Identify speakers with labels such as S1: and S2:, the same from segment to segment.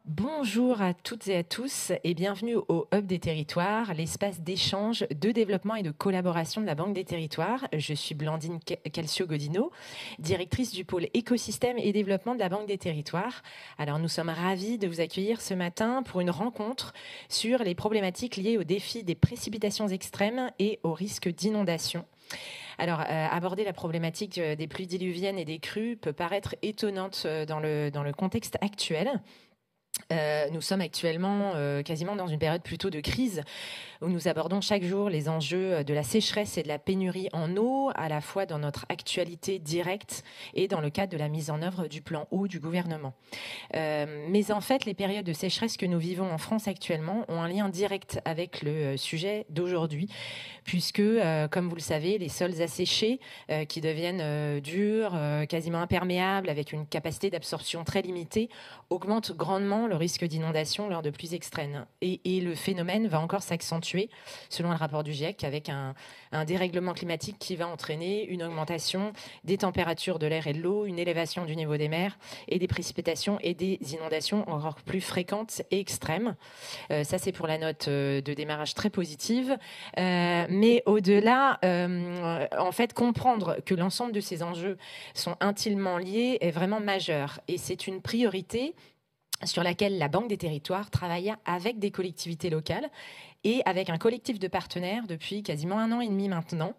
S1: Bonjour à toutes et à tous et bienvenue au Hub des Territoires, l'espace d'échange, de développement et de collaboration de la Banque des Territoires. Je suis Blandine Calcio-Godino, directrice du pôle écosystème et développement de la Banque des Territoires. Alors nous sommes ravis de vous accueillir ce matin pour une rencontre sur les problématiques liées aux défis des précipitations extrêmes et aux risques d'inondation. Alors, aborder la problématique des pluies diluviennes et des crues peut paraître étonnante dans le contexte actuel. Nous sommes actuellement quasiment dans une période plutôt de crise où nous abordons chaque jour les enjeux de la sécheresse et de la pénurie en eau, à la fois dans notre actualité directe et dans le cadre de la mise en œuvre du plan eau du gouvernement. Mais en fait, les périodes de sécheresse que nous vivons en France actuellement ont un lien direct avec le sujet d'aujourd'hui, puisque, comme vous le savez, les sols asséchés qui deviennent durs, quasiment imperméables, avec une capacité d'absorption très limitée, augmentent grandement le risque d'inondation lors de pluies extrêmes. Et le phénomène va encore s'accentuer, selon le rapport du GIEC, avec un dérèglement climatique qui va entraîner une augmentation des températures de l'air et de l'eau, une élévation du niveau des mers et des précipitations et des inondations encore plus fréquentes et extrêmes. Ça, c'est pour la note de démarrage très positive. Mais au-delà, en fait, comprendre que l'ensemble de ces enjeux sont intimement liés est vraiment majeur. Et c'est une priorité sur laquelle la Banque des Territoires travaille avec des collectivités locales et avec un collectif de partenaires depuis quasiment 1 an et demi maintenant,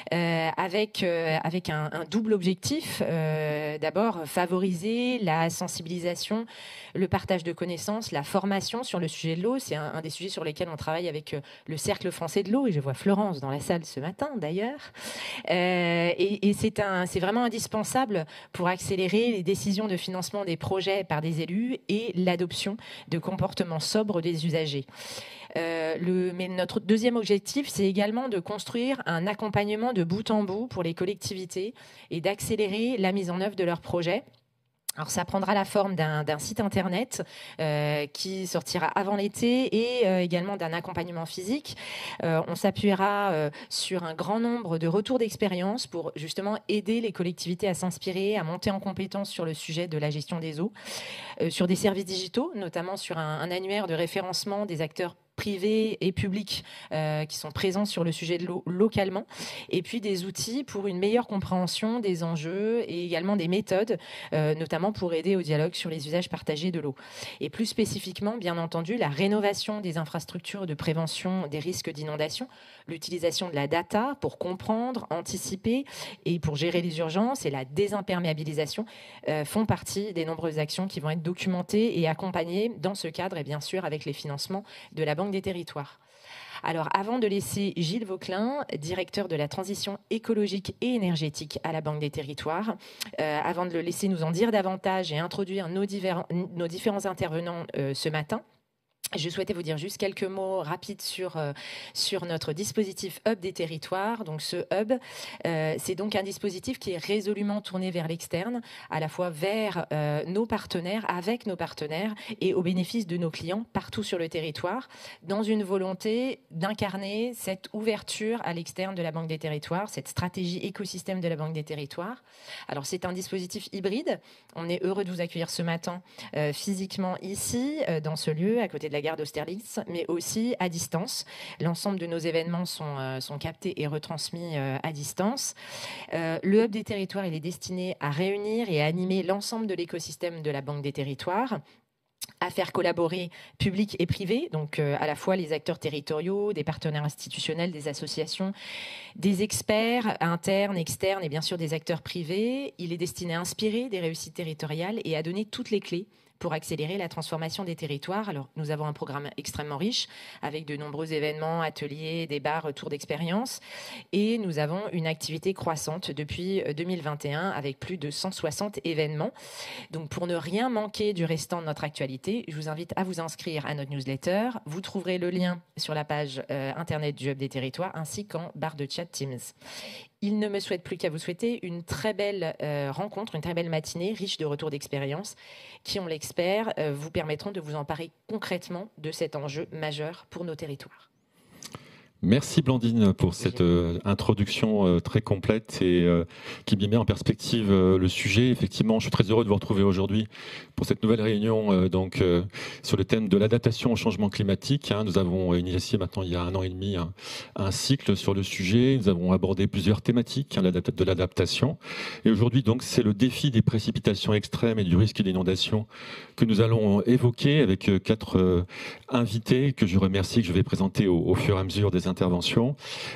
S1: avec un double objectif. D'abord, favoriser la sensibilisation, le partage de connaissances, la formation sur le sujet de l'eau. C'est un des sujets sur lesquels on travaille avec le Cercle français de l'eau, et je vois Florence dans la salle ce matin d'ailleurs. Et c'est vraiment indispensable pour accélérer les décisions de financement des projets par des élus et l'adoption de comportements sobres des usagers. Mais notre deuxième objectif, c'est également de construire un accompagnement de bout en bout pour les collectivités et d'accélérer la mise en œuvre de leurs projets. Alors ça prendra la forme d'un site internet qui sortira avant l'été et également d'un accompagnement physique. On s'appuiera sur un grand nombre de retours d'expérience pour justement aider les collectivités à s'inspirer, à monter en compétence sur le sujet de la gestion des eaux, sur des services digitaux, notamment sur un annuaire de référencement des acteurs privés et publics qui sont présents sur le sujet de l'eau localement, et puis des outils pour une meilleure compréhension des enjeux et également des méthodes, notamment pour aider au dialogue sur les usages partagés de l'eau. Et plus spécifiquement, bien entendu, la rénovation des infrastructures de prévention des risques d'inondation, l'utilisation de la data pour comprendre, anticiper et pour gérer les urgences, et la désimperméabilisation font partie des nombreuses actions qui vont être documentées et accompagnées dans ce cadre, et bien sûr avec les financements de la Banque des Territoires. Alors, avant de laisser Gilles Vauquelin, directeur de la transition écologique et énergétique à la Banque des Territoires, avant de le laisser nous en dire davantage et introduire nos différents intervenants ce matin, je souhaitais vous dire juste quelques mots rapides sur notre dispositif Hub des Territoires. Donc ce Hub, c'est donc un dispositif qui est résolument tourné vers l'externe, à la fois vers nos partenaires, avec nos partenaires et au bénéfice de nos clients partout sur le territoire, dans une volonté d'incarner cette ouverture à l'externe de la Banque des Territoires, cette stratégie écosystème de la Banque des Territoires. Alors c'est un dispositif hybride. On est heureux de vous accueillir ce matin physiquement ici, dans ce lieu, à côté de la gare d'Austerlitz, mais aussi à distance. L'ensemble de nos événements sont captés et retransmis à distance. Le Hub des Territoires, il est destiné à réunir et à animer l'ensemble de l'écosystème de la Banque des Territoires, à faire collaborer public et privé, donc à la fois les acteurs territoriaux, des partenaires institutionnels, des associations, des experts internes, externes et bien sûr des acteurs privés. Il est destiné à inspirer des réussites territoriales et à donner toutes les clés pour accélérer la transformation des territoires. Alors, nous avons un programme extrêmement riche avec de nombreux événements, ateliers, débats, retours d'expérience. Et nous avons une activité croissante depuis 2021 avec plus de 160 événements. Donc, pour ne rien manquer du restant de notre actualité, je vous invite à vous inscrire à notre newsletter. Vous trouverez le lien sur la page internet du Hub des Territoires ainsi qu'en barre de chat Teams. Il ne me souhaite plus qu'à vous souhaiter une très belle rencontre, une très belle matinée riche de retours d'expérience qui, on l'espère, vous permettront de vous emparer concrètement de cet enjeu majeur pour nos territoires.
S2: Merci Blandine pour cette introduction très complète et qui met bien en perspective le sujet. Effectivement, je suis très heureux de vous retrouver aujourd'hui pour cette nouvelle réunion sur le thème de l'adaptation au changement climatique. Nous avons initié maintenant il y a 1 an et demi un cycle sur le sujet. Nous avons abordé plusieurs thématiques de l'adaptation. Et aujourd'hui, donc, c'est le défi des précipitations extrêmes et du risque d'inondation que nous allons évoquer avec 4 invités que je remercie, que je vais présenter au fur et à mesure des interventions,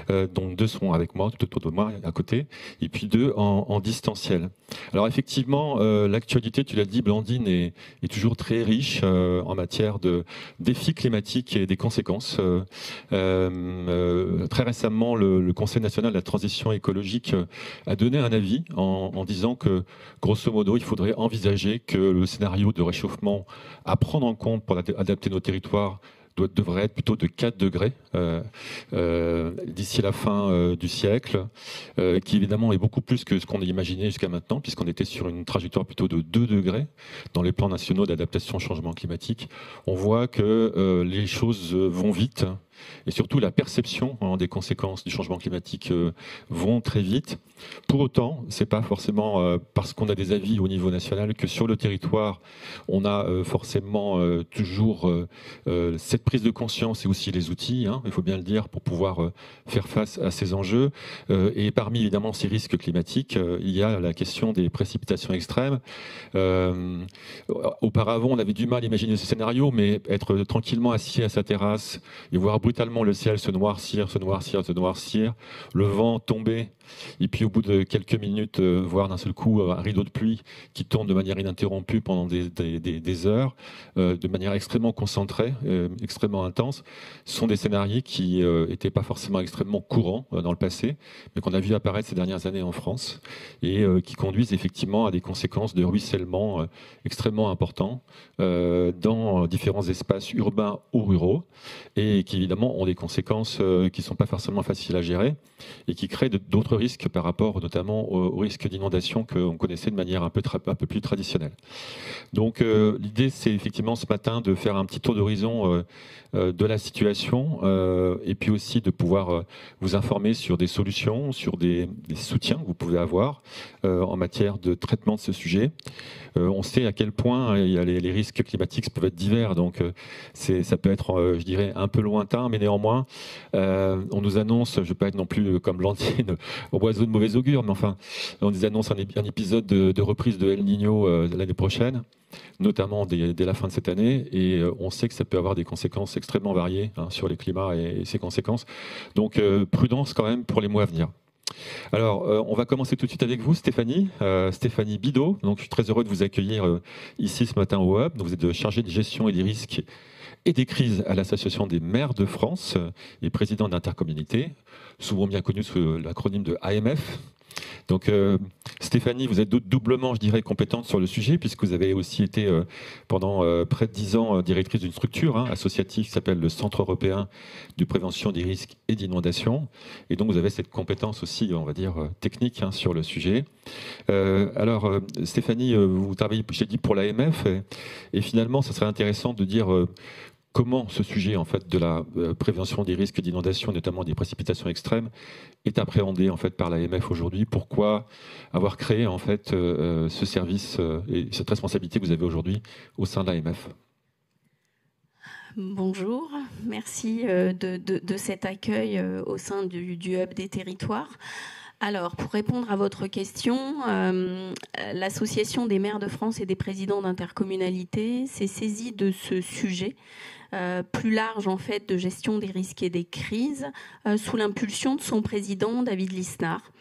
S2: dont 2 seront avec moi, tout autour de moi, à côté, et puis 2 en distanciel. Alors effectivement, l'actualité, tu l'as dit, Blandine, est toujours très riche en matière de défis climatiques et des conséquences. Très récemment, le Conseil national de la transition écologique a donné un avis en disant que, grosso modo, il faudrait envisager que le scénario de réchauffement à prendre en compte pour adapter nos territoires devrait être plutôt de 4 degrés d'ici la fin du siècle, qui évidemment est beaucoup plus que ce qu'on a imaginé jusqu'à maintenant, puisqu'on était sur une trajectoire plutôt de 2 degrés dans les plans nationaux d'adaptation au changement climatique. On voit que les choses vont vite. Et surtout, la perception des conséquences du changement climatique vont très vite. Pour autant, ce n'est pas forcément parce qu'on a des avis au niveau national que sur le territoire, on a forcément toujours cette prise de conscience et aussi les outils, il faut bien le dire, pour pouvoir faire face à ces enjeux. Et parmi, évidemment, ces risques climatiques, il y a la question des précipitations extrêmes. Auparavant, on avait du mal à imaginer ce scénario, mais être tranquillement assis à sa terrasse et voir brutalement le ciel se noircir, le vent tomber, et puis au bout de quelques minutes, voir d'un seul coup un rideau de pluie qui tourne de manière ininterrompue pendant des heures, de manière extrêmement concentrée, extrêmement intense, sont des scénarios qui n'étaient pas forcément extrêmement courants dans le passé, mais qu'on a vu apparaître ces dernières années en France, et qui conduisent effectivement à des conséquences de ruissellement extrêmement importants dans différents espaces urbains ou ruraux, et qui évidemment ont des conséquences qui ne sont pas forcément faciles à gérer et qui créent d'autres risques par rapport notamment au risque d'inondation qu'on connaissait de manière un peu plus traditionnelle. Donc l'idée, c'est effectivement ce matin de faire un petit tour d'horizon de la situation et puis aussi de pouvoir vous informer sur des solutions, sur des soutiens que vous pouvez avoir en matière de traitement de ce sujet. On sait à quel point il y a les risques climatiques peuvent être divers, donc ça peut être, je dirais, un peu lointain, mais néanmoins, on nous annonce, je ne veux pas être non plus comme Blandine, oiseau de mauvais augure, mais enfin, on nous annonce un épisode de reprise de El Niño l'année prochaine, notamment dès la fin de cette année, et on sait que ça peut avoir des conséquences extrêmement variées sur les climats et ses conséquences. Donc prudence quand même pour les mois à venir. Alors, on va commencer tout de suite avec vous, Stéphanie. Stéphanie Bidot. Donc, je suis très heureux de vous accueillir ici ce matin au Hub. Donc, vous êtes chargée de gestion et des risques et des crises à l'Association des maires de France et présidente d'intercommunalité, souvent bien connue sous l'acronyme de AMF. Donc Stéphanie, vous êtes doublement, je dirais, compétente sur le sujet, puisque vous avez aussi été pendant près de 10 ans directrice d'une structure associative qui s'appelle le Centre européen de prévention des risques et d'inondation. Et donc vous avez cette compétence aussi, on va dire, technique sur le sujet. Alors Stéphanie, vous travaillez, j'ai dit, pour l'AMF, et finalement, ça serait intéressant de dire comment ce sujet en fait, de la prévention des risques d'inondation, notamment des précipitations extrêmes, est appréhendé en fait, par l'AMF aujourd'hui. Pourquoi avoir créé en fait, ce service et cette responsabilité que vous avez aujourd'hui au sein de l'AMF?
S3: Bonjour, merci de cet accueil au sein du Hub des territoires. Alors, pour répondre à votre question, l'Association des maires de France et des présidents d'intercommunalité s'est saisie de ce sujet plus large en fait de gestion des risques et des crises sous l'impulsion de son président David Lisnard,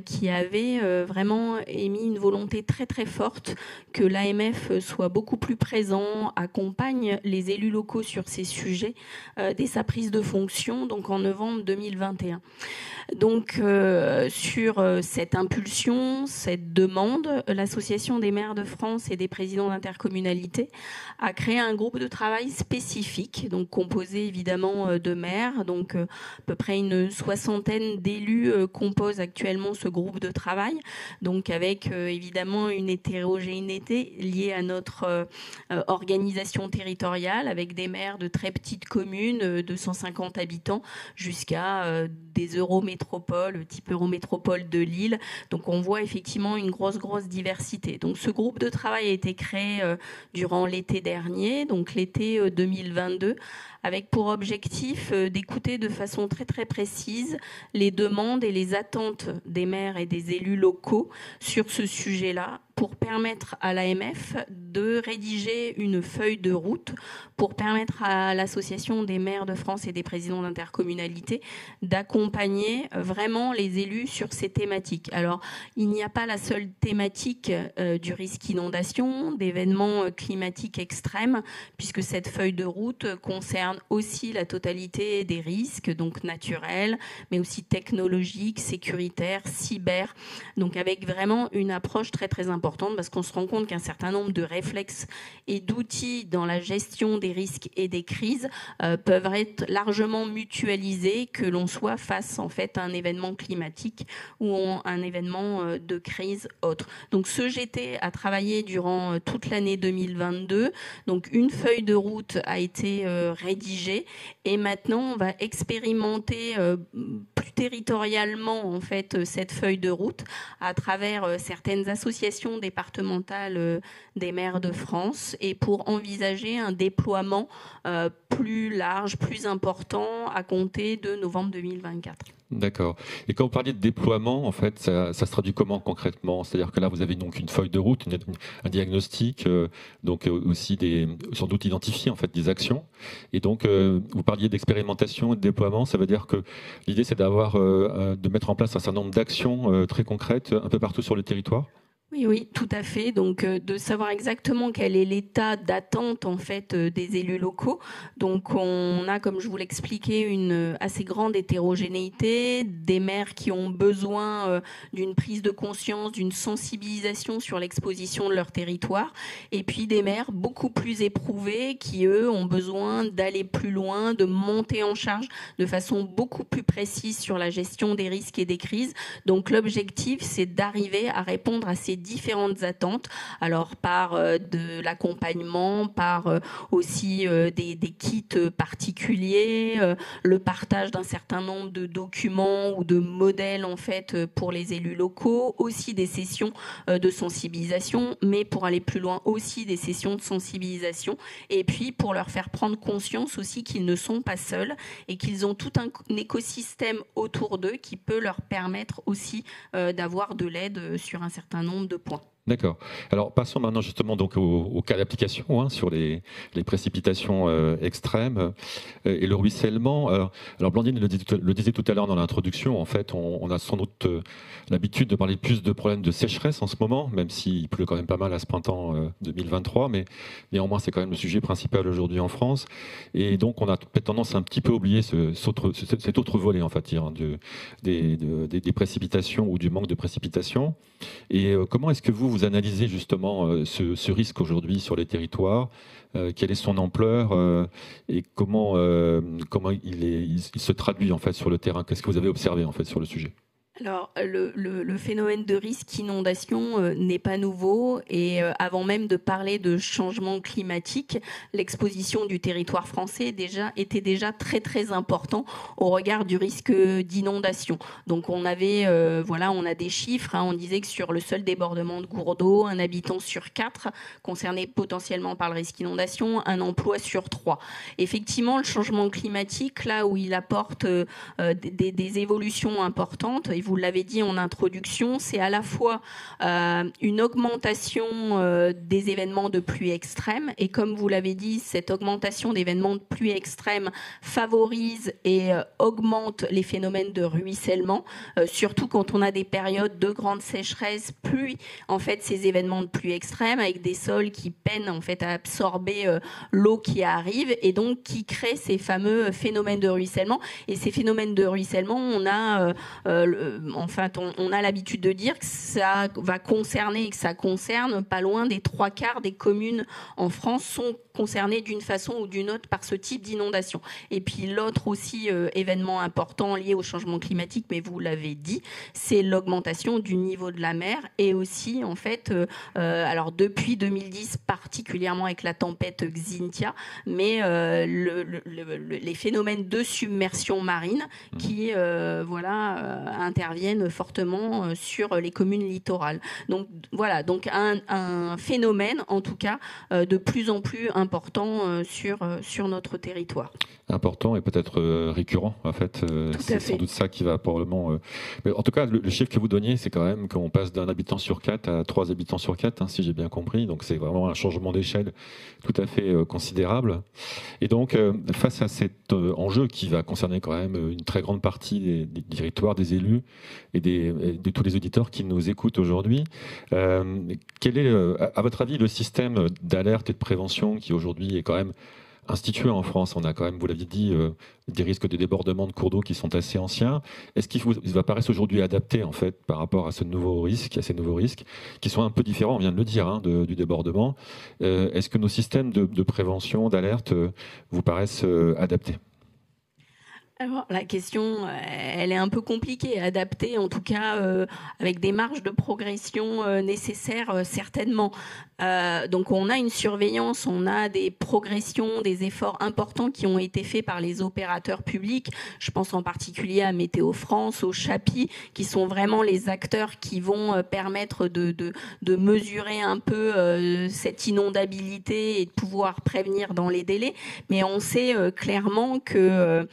S3: qui avait vraiment émis une volonté très très forte que l'AMF soit beaucoup plus présent, accompagne les élus locaux sur ces sujets dès sa prise de fonction, donc en novembre 2021. Donc sur cette impulsion, cette demande, l'Association des maires de France et des présidents d'intercommunalité a créé un groupe de travail spécifique spécifique, donc composé évidemment de maires. Donc à peu près une soixantaine d'élus composent actuellement ce groupe de travail, donc avec évidemment une hétérogénéité liée à notre organisation territoriale, avec des maires de très petites communes de 150 habitants jusqu'à des eurométropoles, type Eurométropole de Lille. Donc on voit effectivement une grosse diversité. Donc ce groupe de travail a été créé durant l'été dernier, donc l'été 2022, avec pour objectif d'écouter de façon très précise les demandes et les attentes des maires et des élus locaux sur ce sujet-là, pour permettre à l'AMF de rédiger une feuille de route, pour permettre à l'Association des maires de France et des présidents d'intercommunalité d'accompagner vraiment les élus sur ces thématiques. Alors, il n'y a pas la seule thématique du risque inondation, d'événements climatiques extrêmes, puisque cette feuille de route concerne aussi la totalité des risques, donc naturels, mais aussi technologiques, sécuritaires, cyber, donc avec vraiment une approche très importante, parce qu'on se rend compte qu'un certain nombre de réflexes et d'outils dans la gestion des risques et des crises peuvent être largement mutualisés, que l'on soit face en fait à un événement climatique ou un événement de crise autre. Donc ce GT a travaillé durant toute l'année 2022. Donc une feuille de route a été rédigée et maintenant on va expérimenter plus territorialement en fait cette feuille de route à travers certaines associations départementales des maires de France, et pour envisager un déploiement plus large, plus important à compter de novembre 2024.
S2: D'accord. Et quand vous parliez de déploiement, en fait, ça se traduit comment concrètement? C'est-à-dire que là, vous avez donc une feuille de route, un diagnostic, donc aussi sans doute identifier en fait des actions. Et donc, vous parliez d'expérimentation et de déploiement. Ça veut dire que l'idée, c'est de mettre en place un certain nombre d'actions très concrètes un peu partout sur le territoire?
S3: Oui, tout à fait. Donc, de savoir exactement quel est l'état d'attente en fait des élus locaux. Donc, on a, comme je vous l'expliquais, une assez grande hétérogénéité, des maires qui ont besoin d'une prise de conscience, d'une sensibilisation sur l'exposition de leur territoire, et puis des maires beaucoup plus éprouvés qui, eux, ont besoin d'aller plus loin, de monter en charge de façon beaucoup plus précise sur la gestion des risques et des crises. Donc, l'objectif, c'est d'arriver à répondre à ces différentes attentes, alors par de l'accompagnement, par aussi des kits particuliers, le partage d'un certain nombre de documents ou de modèles en fait pour les élus locaux, aussi des sessions de sensibilisation, mais pour aller plus loin aussi des sessions de sensibilisation, et puis pour leur faire prendre conscience aussi qu'ils ne sont pas seuls et qu'ils ont tout un écosystème autour d'eux qui peut leur permettre aussi d'avoir de l'aide sur un certain nombre de points.
S2: D'accord. Alors passons maintenant justement donc au cas d'application sur les précipitations extrêmes et le ruissellement. Alors Blandine le disait tout à l'heure dans l'introduction. En fait, on a sans doute l'habitude de parler plus de problèmes de sécheresse en ce moment, même s'il pleut quand même pas mal à ce printemps 2023. Mais néanmoins, c'est quand même le sujet principal aujourd'hui en France. Et donc, on a peut-être tendance à un petit peu oublier cet autre volet en fait, des précipitations ou du manque de précipitations. Et comment est-ce que vous analysez justement ce risque aujourd'hui sur les territoires, quelle est son ampleur et comment il se traduit en fait sur le terrain? Qu'est-ce que vous avez observé en fait sur le sujet?
S3: Alors, le phénomène de risque inondation n'est pas nouveau, et avant même de parler de changement climatique, l'exposition du territoire français était déjà très important au regard du risque d'inondation. Donc on avait, on a des chiffres, on disait que sur le seul débordement de cours d'eau, un habitant sur 4 concerné potentiellement par le risque inondation, un emploi sur 3. Effectivement, le changement climatique, là où il apporte des évolutions importantes, et vous l'avez dit en introduction, c'est à la fois une augmentation des événements de pluie extrême, et comme vous l'avez dit, cette augmentation d'événements de pluie extrême favorise et augmente les phénomènes de ruissellement, surtout quand on a des périodes de grande sécheresse, puis en fait ces événements de pluie extrême avec des sols qui peinent en fait à absorber l'eau qui arrive, et donc qui créent ces fameux phénomènes de ruissellement. Et ces phénomènes de ruissellement, on a en fait, on a l'habitude de dire que ça va concerner et que ça concerne pas loin des 3/4 des communes en France sont concernées d'une façon ou d'une autre par ce type d'inondation. Et puis l'autre aussi événement important lié au changement climatique, mais vous l'avez dit, c'est l'augmentation du niveau de la mer et aussi en fait, alors depuis 2010 particulièrement avec la tempête Xynthia, mais les phénomènes de submersion marine qui interviennent fortement sur les communes littorales. Donc voilà, donc un phénomène en tout cas de plus en plus important sur notre territoire.
S2: Important et peut-être récurrent en fait. C'est sans doute ça qui va probablement. Mais en tout cas, le chiffre que vous donniez, c'est quand même qu'on passe d'un habitant sur 4 à 3 habitants sur 4, si j'ai bien compris. Donc c'est vraiment un changement d'échelle tout à fait considérable. Et donc face à cet enjeu qui va concerner quand même une très grande partie des territoires, des élus et de tous les auditeurs qui nous écoutent aujourd'hui, quel est, à votre avis, le système d'alerte et de prévention qui aujourd'hui est quand même institué en France? On a quand même, vous l'aviez dit, des risques de débordement de cours d'eau qui sont assez anciens. Est-ce qu'il vous apparaissent aujourd'hui adaptés en fait par rapport à ces nouveaux risques qui sont un peu différents, on vient de le dire, du débordement? Est-ce que nos systèmes de prévention, d'alerte vous paraissent adaptés?
S3: Alors, la question, elle est un peu compliquée, adaptée en tout cas avec des marges de progression nécessaires certainement. Donc on a une surveillance, on a des progressions, des efforts importants qui ont été faits par les opérateurs publics. Je pense en particulier à Météo France, au Chapi, qui sont vraiment les acteurs qui vont permettre de mesurer un peu cette inondabilité et de pouvoir prévenir dans les délais. Mais on sait clairement que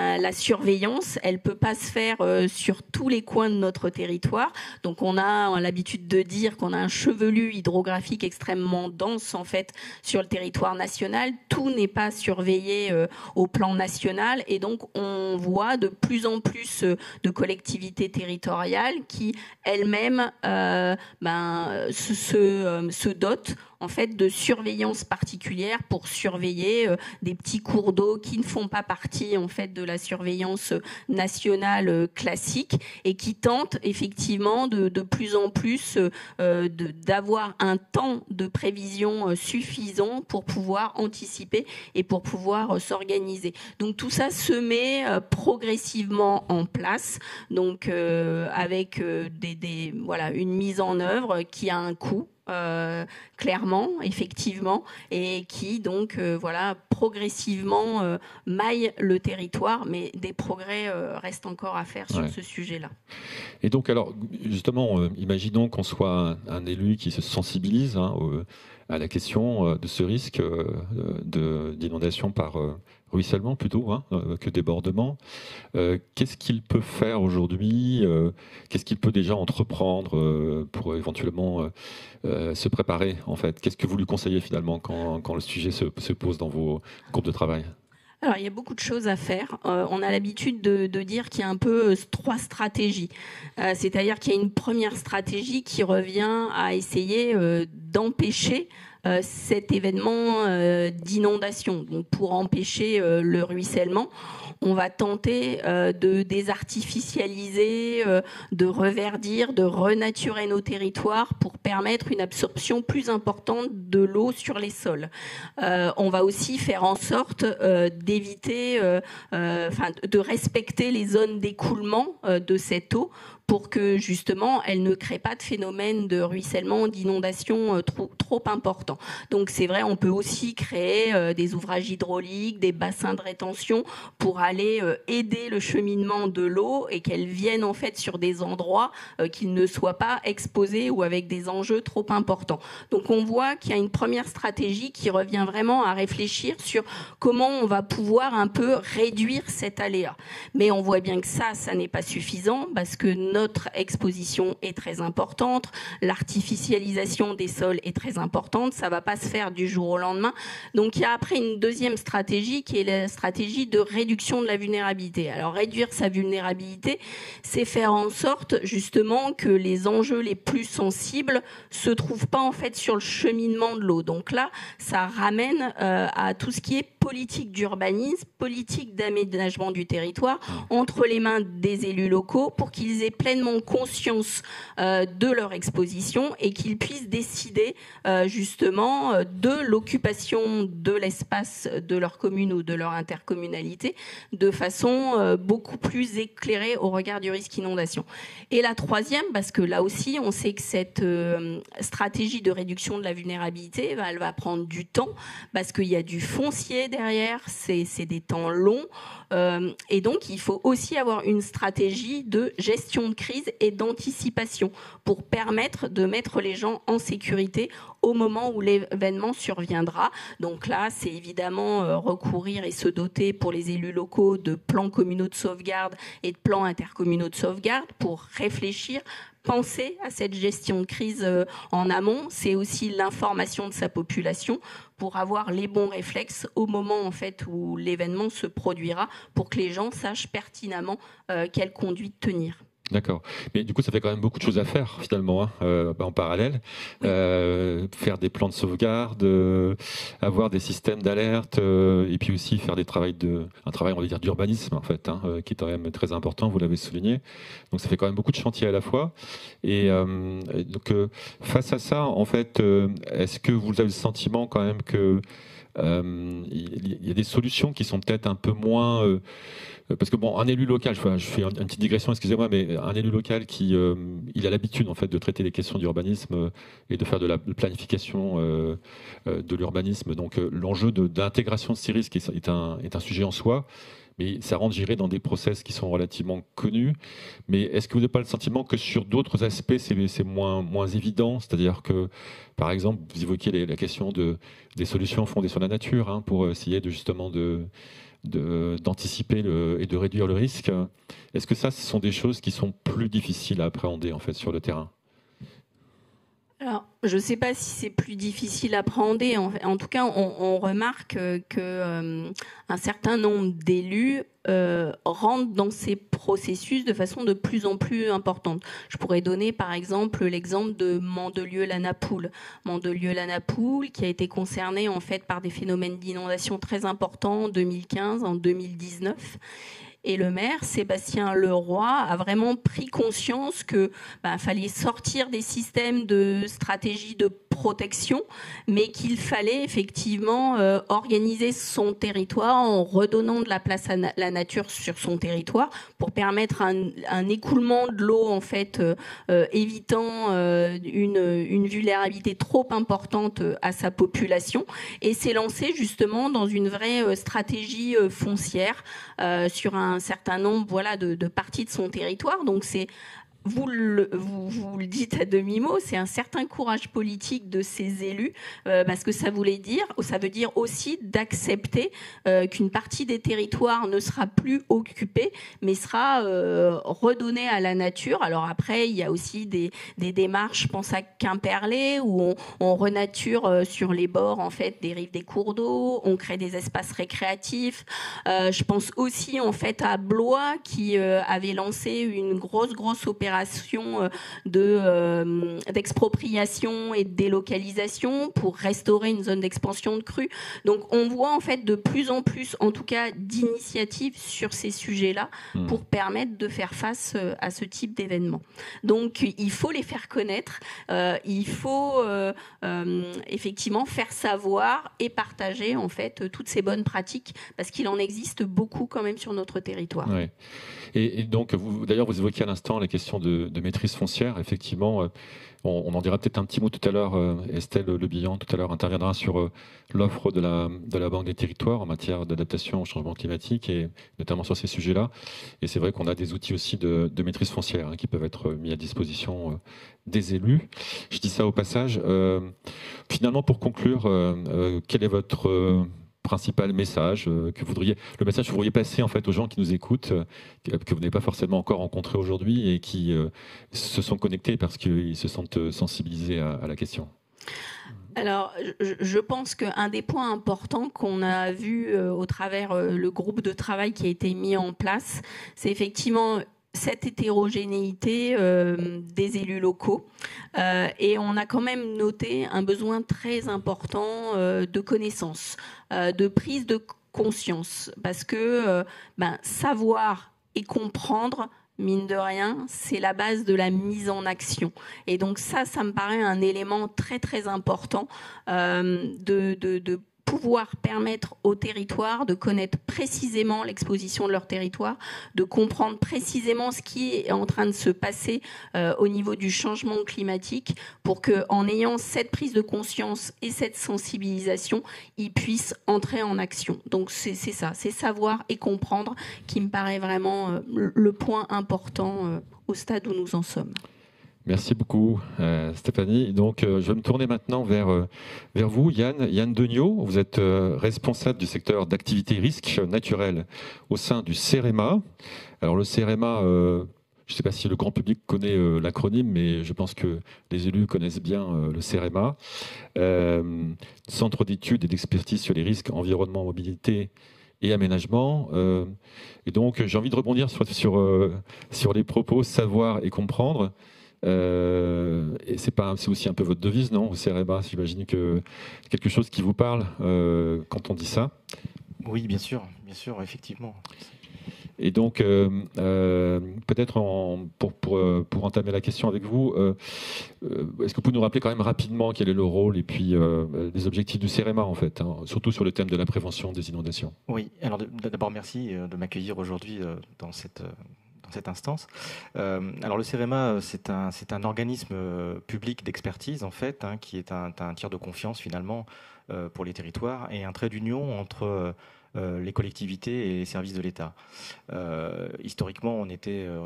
S3: la surveillance, elle peut pas se faire sur tous les coins de notre territoire. Donc on a l'habitude de dire qu'on a un chevelu hydrographique extrêmement dense en fait sur le territoire national. Tout n'est pas surveillé au plan national et donc on voit de plus en plus de collectivités territoriales qui elles-mêmes se dotent en fait de surveillance particulière pour surveiller des petits cours d'eau qui ne font pas partie en fait de la surveillance nationale classique et qui tentent effectivement de plus en plus d'avoir un temps de prévision suffisant pour pouvoir anticiper et pour pouvoir s'organiser. Donc tout ça se met progressivement en place, donc avec une mise en œuvre qui a un coût. Clairement, effectivement, et qui donc progressivement maille le territoire, mais des progrès restent encore à faire sur ce sujet-là.
S2: Et donc alors justement, imaginons qu'on soit un élu qui se sensibilise à la question de ce risque d'inondation par ruissellement plutôt que débordement. Qu'est-ce qu'il peut faire aujourd'hui? Qu'est-ce qu'il peut déjà entreprendre pour éventuellement se préparer en fait? Qu'est-ce que vous lui conseillez finalement quand le sujet se pose dans vos groupes de travail?
S3: Alors, il y a beaucoup de choses à faire. On a l'habitude de dire qu'il y a un peu 3 stratégies. C'est-à-dire qu'il y a une première stratégie qui revient à essayer d'empêcher cet événement d'inondation. Donc, pour empêcher le ruissellement, on va tenter de désartificialiser, de reverdir, de renaturer nos territoires pour permettre une absorption plus importante de l'eau sur les sols. On va aussi faire en sorte d'éviter, de respecter les zones d'écoulement de cette eau pour que justement elle ne crée pas de phénomène de ruissellement, d'inondation trop important. Donc c'est vrai, on peut aussi créer des ouvrages hydrauliques, des bassins de rétention pour aller aider le cheminement de l'eau et qu'elle vienne en fait sur des endroits qui ne soient pas exposés ou avec des enjeux trop importants. Donc on voit qu'il y a une première stratégie qui revient vraiment à réfléchir sur comment on va pouvoir un peu réduire cet aléa. Mais on voit bien que ça n'est pas suffisant parce que notre exposition est très importante, l'artificialisation des sols est très importante, ça va pas se faire du jour au lendemain. Donc il y a après une deuxième stratégie qui est la stratégie de réduction de la vulnérabilité. Alors réduire sa vulnérabilité, c'est faire en sorte justement que les enjeux les plus sensibles se trouvent pas en fait sur le cheminement de l'eau. Donc là, ça ramène à tout ce qui est politique d'urbanisme, politique d'aménagement du territoire entre les mains des élus locaux pour qu'ils aient pleinement conscience de leur exposition et qu'ils puissent décider justement de l'occupation de l'espace de leur commune ou de leur intercommunalité de façon beaucoup plus éclairée au regard du risque inondation. Et la troisième, parce que là aussi on sait que cette stratégie de réduction de la vulnérabilité, elle va prendre du temps parce qu'il y a du foncier derrière, c'est des temps longs et donc il faut aussi avoir une stratégie de gestion de crise et d'anticipation pour permettre de mettre les gens en sécurité au moment où l'événement surviendra. Donc là, c'est évidemment recourir et se doter pour les élus locaux de plans communaux de sauvegarde et de plans intercommunaux de sauvegarde pour réfléchir, penser à cette gestion de crise en amont. C'est aussi l'information de sa population pour avoir les bons réflexes au moment en fait où l'événement se produira, pour que les gens sachent pertinemment quelle conduite tenir.
S2: D'accord. Mais du coup, ça fait quand même beaucoup de choses à faire, finalement, en parallèle.
S3: Oui.
S2: Faire des plans de sauvegarde, avoir des systèmes d'alerte, et puis aussi faire un travail, on va dire, d'urbanisme, en fait, qui est quand même très important, vous l'avez souligné. Donc, ça fait quand même beaucoup de chantiers à la fois. Et donc, face à ça, en fait, est-ce que vous avez le sentiment quand même que il y a des solutions qui sont peut-être un peu moins... parce que bon, un élu local, je fais une petite digression, excusez-moi, mais un élu local qui il a l'habitude en fait de traiter les questions d'urbanisme et de faire de la planification de l'urbanisme. Donc l'enjeu d'intégration de ces risques est un sujet en soi. Mais ça rentre, j'irai, dans des process qui sont relativement connus. Mais est-ce que vous n'avez pas le sentiment que sur d'autres aspects, c'est moins évident? C'est-à-dire que, par exemple, vous évoquez la question des solutions fondées sur la nature, pour essayer justement d'anticiper et de réduire le risque. Est-ce que ce sont des choses qui sont plus difficiles à appréhender en fait sur le terrain?
S3: Alors, je ne sais pas si c'est plus difficile à appréhender. En tout cas, on remarque qu'un certain nombre d'élus rentrent dans ces processus de façon de plus en plus importante. Je pourrais donner par exemple l'exemple de Mandelieu-la-Napoule. Mandelieu-la-Napoule qui a été concerné en fait par des phénomènes d'inondation très importants en 2015, en 2019. Et le maire, Sébastien Leroy, a vraiment pris conscience que fallait sortir des systèmes de stratégie de protection, mais qu'il fallait effectivement organiser son territoire en redonnant de la place à la nature sur son territoire pour permettre un écoulement de l'eau en fait, évitant une vulnérabilité trop importante à sa population, et s'est lancé justement dans une vraie stratégie foncière sur un certain nombre de parties de son territoire. Donc c'est vous le dites à demi-mot, c'est un certain courage politique de ces élus, parce que ça veut dire aussi d'accepter qu'une partie des territoires ne sera plus occupée, mais sera redonnée à la nature. Alors après, il y a aussi des démarches, je pense à Quimperlé, où on renature sur les bords en fait des rives des cours d'eau, on crée des espaces récréatifs. Je pense aussi en fait à Blois qui avait lancé une grosse opération d'expropriation et de délocalisation pour restaurer une zone d'expansion de crues. Donc on voit en fait de plus en plus, en tout cas, d'initiatives sur ces sujets-là pour permettre de faire face à ce type d'événements. Donc il faut les faire connaître, il faut effectivement faire savoir et partager en fait toutes ces bonnes pratiques, parce qu'il en existe beaucoup quand même sur notre territoire.
S2: Ouais. Et donc, d'ailleurs, vous évoquiez à l'instant la question de maîtrise foncière. Effectivement, on en dira peut-être un petit mot tout à l'heure. Estelle Lebihan, tout à l'heure, interviendra sur l'offre de la Banque des territoires en matière d'adaptation au changement climatique, et notamment sur ces sujets-là. Et c'est vrai qu'on a des outils aussi de maîtrise foncière qui peuvent être mis à disposition des élus. Je dis ça au passage. Finalement, pour conclure, quel est votre... principal message que vous voudriez passer en fait aux gens qui nous écoutent, que vous n'avez pas forcément encore rencontrés aujourd'hui et qui se sont connectés parce qu'ils se sentent sensibilisés à la question?
S3: Alors, je pense qu'un des points importants qu'on a vu au travers le groupe de travail qui a été mis en place, c'est effectivement cette hétérogénéité des élus locaux, et on a quand même noté un besoin très important de connaissances, de prise de conscience, parce que savoir et comprendre, mine de rien, c'est la base de la mise en action. Et donc ça me paraît un élément très très important de pouvoir permettre aux territoires de connaître précisément l'exposition de leur territoire, de comprendre précisément ce qui est en train de se passer au niveau du changement climatique, pour qu'en ayant cette prise de conscience et cette sensibilisation, ils puissent entrer en action. Donc c'est ça, c'est savoir et comprendre qui me paraît vraiment le point important au stade où nous en sommes.
S2: Merci beaucoup, Stéphanie. Donc, je vais me tourner maintenant vers vous, Yann Degnaud. Vous êtes responsable du secteur d'activité risque naturel au sein du CEREMA. Alors, le CEREMA, je ne sais pas si le grand public connaît l'acronyme, mais je pense que les élus connaissent bien le CEREMA. Centre d'études et d'expertise sur les risques environnement, mobilité et aménagement. Et donc, j'ai envie de rebondir sur les propos savoir et comprendre. Et c'est aussi un peu votre devise, non, au CEREMA? J'imagine que c'est quelque chose qui vous parle quand on dit ça.
S4: Oui, bien sûr, effectivement.
S2: Et donc, peut-être pour entamer la question avec vous, est-ce que vous pouvez nous rappeler quand même rapidement quel est le rôle et puis les objectifs du CEREMA, en fait, hein, surtout sur le thème de la prévention des inondations?
S4: Oui, alors d'abord merci de m'accueillir aujourd'hui dans cette instance. Alors le CEREMA, c'est un organisme public d'expertise en fait, hein, qui est un tiers de confiance finalement pour les territoires et un trait d'union entre les collectivités et les services de l'État. Historiquement, on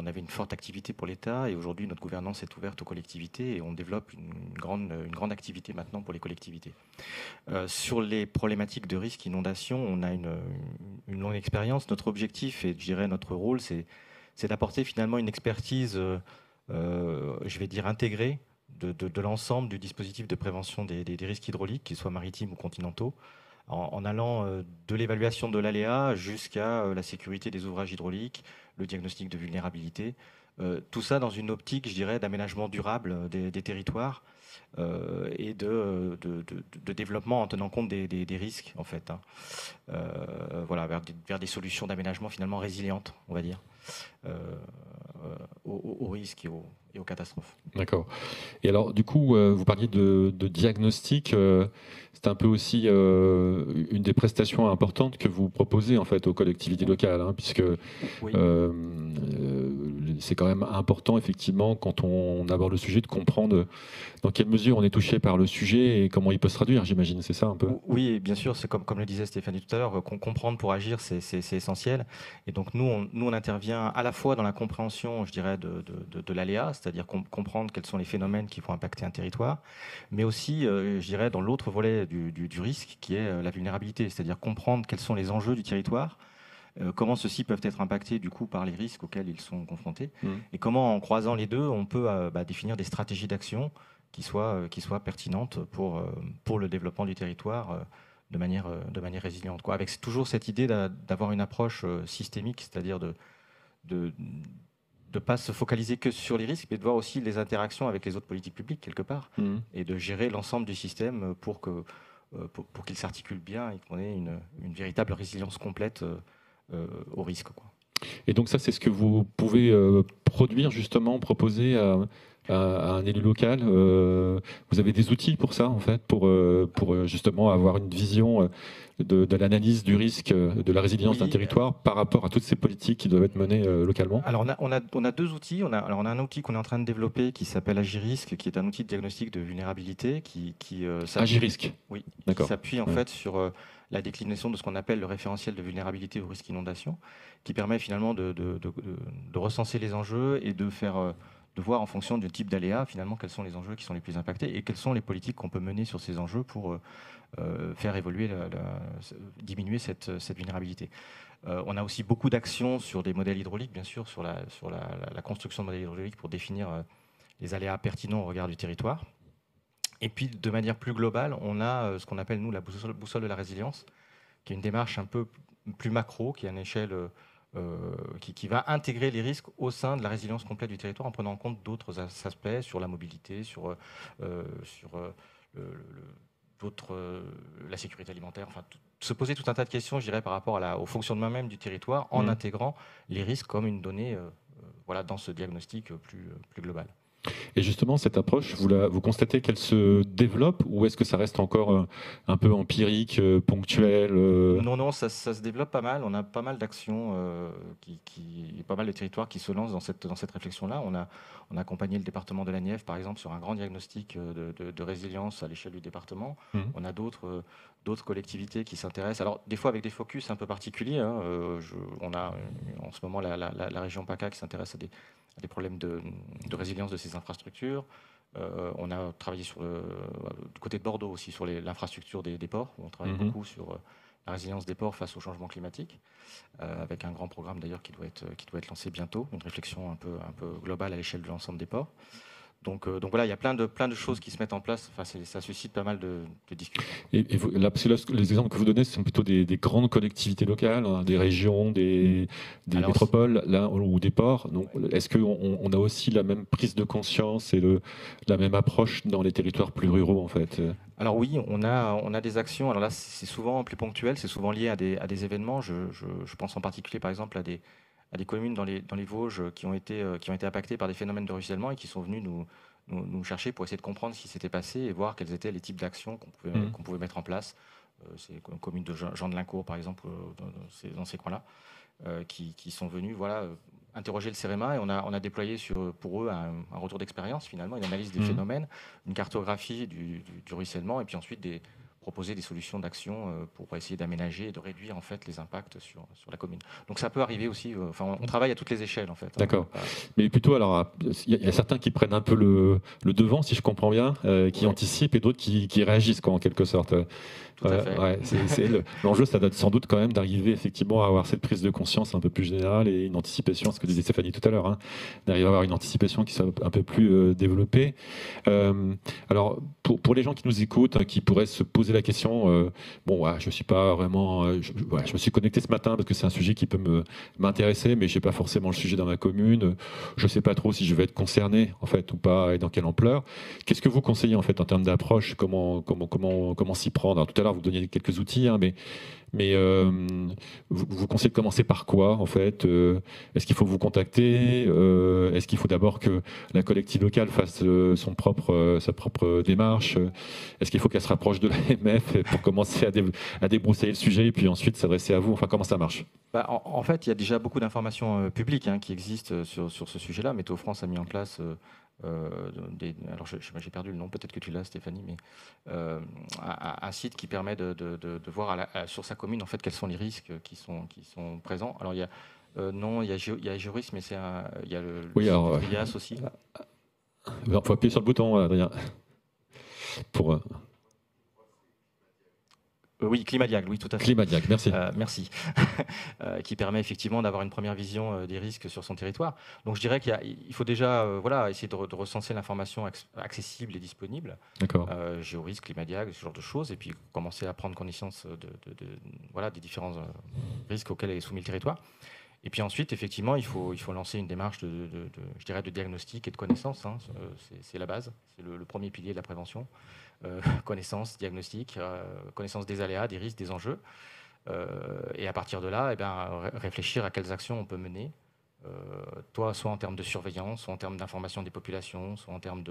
S4: avait une forte activité pour l'État et aujourd'hui notre gouvernance est ouverte aux collectivités et on développe une grande activité maintenant pour les collectivités. Sur les problématiques de risque inondation, on a une longue expérience. Notre objectif et je dirais notre rôle, c'est d'apporter finalement une expertise, je vais dire intégrée, de l'ensemble du dispositif de prévention des risques hydrauliques, qu'ils soient maritimes ou continentaux, en allant de l'évaluation de l'aléa jusqu'à la sécurité des ouvrages hydrauliques, le diagnostic de vulnérabilité, tout ça dans une optique, je dirais, d'aménagement durable des territoires et de développement en tenant compte des risques, en fait, hein. Voilà, vers des solutions d'aménagement finalement résilientes, on va dire, aux risques et aux catastrophes.
S2: D'accord. Et alors, du coup, vous parliez de diagnostic. C'est un peu aussi une des prestations importantes que vous proposez en fait aux collectivités locales, hein, puisque
S4: Oui.
S2: C'est quand même important, effectivement, quand on aborde le sujet, de comprendre dans quelle mesure on est touché par le sujet et comment il peut se traduire, j'imagine. C'est ça un peu?
S4: Oui, bien sûr, c'est comme le disait Stéphanie tout à l'heure, comprendre pour agir, c'est essentiel. Et donc nous, on intervient à la fois dans la compréhension, je dirais, de l'aléa, c'est-à-dire comprendre quels sont les phénomènes qui vont impacter un territoire, mais aussi, je dirais, dans l'autre volet du risque, qui est la vulnérabilité, c'est-à-dire comprendre quels sont les enjeux du territoire, comment ceux-ci peuvent être impactés du coup par les risques auxquels ils sont confrontés, et comment en croisant les deux, on peut définir des stratégies d'action qui soient pertinentes pour le développement du territoire de manière résiliente, quoi. Avec toujours cette idée d'avoir une approche systémique, c'est-à-dire de pas se focaliser que sur les risques, mais de voir aussi les interactions avec les autres politiques publiques quelque part, et de gérer l'ensemble du système pour qu'il s'articule bien et qu'on ait une véritable résilience complète au risque, quoi.
S2: Et donc ça, c'est ce que vous pouvez produire, justement, proposer à un élu local. Vous avez des outils pour ça, en fait, pour justement avoir une vision de l'analyse du risque, de la résilience d'un territoire par rapport à toutes ces politiques qui doivent être menées localement?
S4: Alors on a deux outils. On a un outil qu'on est en train de développer qui s'appelle Agirisque, qui est un outil de diagnostic de vulnérabilité qui
S2: Agirisque.
S4: Oui,
S2: d'accord.
S4: Qui s'appuie en fait sur la déclinaison de ce qu'on appelle le référentiel de vulnérabilité au risque inondation, qui permet finalement de recenser les enjeux et de voir en fonction du type d'aléa finalement quels sont les enjeux qui sont les plus impactés et quelles sont les politiques qu'on peut mener sur ces enjeux pour faire évoluer, diminuer cette vulnérabilité. On a aussi beaucoup d'actions sur des modèles hydrauliques, bien sûr, sur la construction de modèles hydrauliques pour définir les aléas pertinents au regard du territoire. Et puis, de manière plus globale, on a ce qu'on appelle, nous, la boussole de la résilience, qui est une démarche un peu plus macro, qui est à une échelle qui va intégrer les risques au sein de la résilience complète du territoire en prenant en compte d'autres aspects sur la mobilité, sur la sécurité alimentaire, enfin se poser tout un tas de questions, je dirais, par rapport au fonctionnement même du territoire, en intégrant les risques comme une donnée voilà, dans ce diagnostic plus global.
S2: Et justement, cette approche, vous constatez qu'elle se développe ou est-ce que ça reste encore un peu empirique, ponctuel
S4: Non, ça se développe pas mal. On a pas mal d'actions, pas mal de territoires qui se lancent dans cette réflexion-là. On a accompagné le département de la Nièvre, par exemple, sur un grand diagnostic de résilience à l'échelle du département. On a d'autres collectivités qui s'intéressent. Alors, des fois avec des focus un peu particuliers. Hein. On a en ce moment la région PACA qui s'intéresse à des problèmes de résilience de ces infrastructures. On a travaillé du côté de Bordeaux aussi sur l'infrastructure des ports, où on travaille beaucoup sur la résilience des ports face au changement climatique, avec un grand programme d'ailleurs qui doit être lancé bientôt, une réflexion un peu globale à l'échelle de l'ensemble des ports. Donc voilà, il y a plein de choses qui se mettent en place. Enfin, ça suscite pas mal de discussions.
S2: Et parce que là, les exemples que vous donnez, ce sont plutôt des grandes collectivités locales, hein, des régions, des métropoles là, ou des ports. Donc, est-ce qu'on a aussi la même prise de conscience et la même approche dans les territoires plus ruraux, en fait?
S4: Alors oui, on a des actions. Alors là, c'est souvent plus ponctuel, c'est souvent lié à des événements. Je pense en particulier, par exemple, à des communes dans les Vosges qui ont été impactées par des phénomènes de ruissellement et qui sont venus nous chercher pour essayer de comprendre ce qui s'était passé et voir quels étaient les types d'actions qu'on pouvait mettre en place. C'est une commune de Jean de Lincourt, par exemple, dans ces coins-là, qui sont venus interroger le CEREMA et on a déployé pour eux un retour d'expérience, finalement, une analyse des phénomènes, une cartographie du ruissellement et puis ensuite proposer des solutions d'action pour essayer d'aménager et de réduire en fait les impacts sur la commune. Donc ça peut arriver aussi. On travaille à toutes les échelles en fait.
S2: D'accord. Mais plutôt alors il y a certains qui prennent un peu le devant, si je comprends bien, qui anticipent et d'autres qui réagissent en quelque sorte.
S4: Tout à fait.
S2: Ouais, l'enjeu, ça doit être sans doute quand même d'arriver effectivement à avoir cette prise de conscience un peu plus générale et une anticipation, ce que disait Stéphanie tout à l'heure, hein, d'arriver à avoir une anticipation qui soit un peu plus développée. Alors pour les gens qui nous écoutent, qui pourraient se poser la question, je suis pas vraiment, je me suis connecté ce matin parce que c'est un sujet qui peut m'intéresser, mais j'ai pas forcément le sujet dans ma commune. Je sais pas trop si je vais être concerné en fait ou pas et dans quelle ampleur. Qu'est-ce que vous conseillez en fait en termes d'approche, comment s'y prendre? Alors, tout à l'heure vous donniez quelques outils, hein, mais vous conseillez de commencer par quoi en fait? Est-ce qu'il faut vous contacter? Est-ce qu'il faut d'abord que la collective locale fasse sa propre démarche? Est-ce qu'il faut qu'elle se rapproche de l'AMF pour commencer à débroussailler le sujet et puis ensuite s'adresser à vous? Enfin, comment ça marche?
S4: En fait, il y a déjà beaucoup d'informations publiques qui existent sur ce sujet-là. Météo France a mis en place alors j'ai perdu le nom, peut-être que tu l'as Stéphanie, mais un site qui permet de voir sur sa commune en fait quels sont les risques qui sont présents. Alors il y a Géoris, mais il y a le IAS aussi.
S2: Il faut appuyer sur le bouton, Adrien. Pour
S4: oui, Climadiag, oui, tout à fait.
S2: Climadiag, merci.
S4: Merci. Qui permet effectivement d'avoir une première vision des risques sur son territoire. Donc je dirais qu'il faut déjà essayer de recenser l'information accessible et disponible.
S2: D'accord.
S4: Géorisque, Climadiag, ce genre de choses, et puis commencer à prendre connaissance des différents risques auxquels est soumis le territoire. Et puis ensuite, effectivement, il faut lancer une démarche de diagnostic et de connaissance. Hein. C'est la base, c'est le premier pilier de la prévention. Connaissance, diagnostic, connaissance des aléas, des risques, des enjeux. Et à partir de là, réfléchir à quelles actions on peut mener, soit en termes de surveillance, soit en termes d'information des populations, soit en termes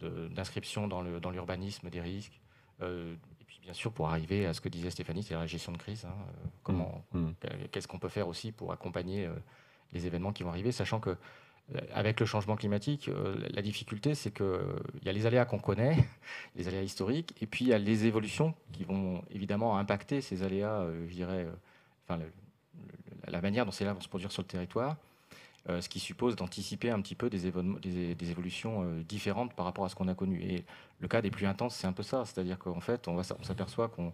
S4: d'inscription dans l'urbanisme des risques. Et puis bien sûr, pour arriver à ce que disait Stéphanie, c'est la gestion de crise. Hein, qu'est-ce qu'on peut faire aussi pour accompagner les événements qui vont arriver, sachant que avec le changement climatique, la difficulté, c'est qu'il y a les aléas qu'on connaît, les aléas historiques, et puis il y a les évolutions qui vont évidemment impacter ces aléas, je dirais, la manière dont ces aléas vont se produire sur le territoire, ce qui suppose d'anticiper un petit peu des évolutions différentes par rapport à ce qu'on a connu. Et le cas des pluies intenses, c'est un peu ça, c'est-à-dire qu'en fait, on s'aperçoit qu'on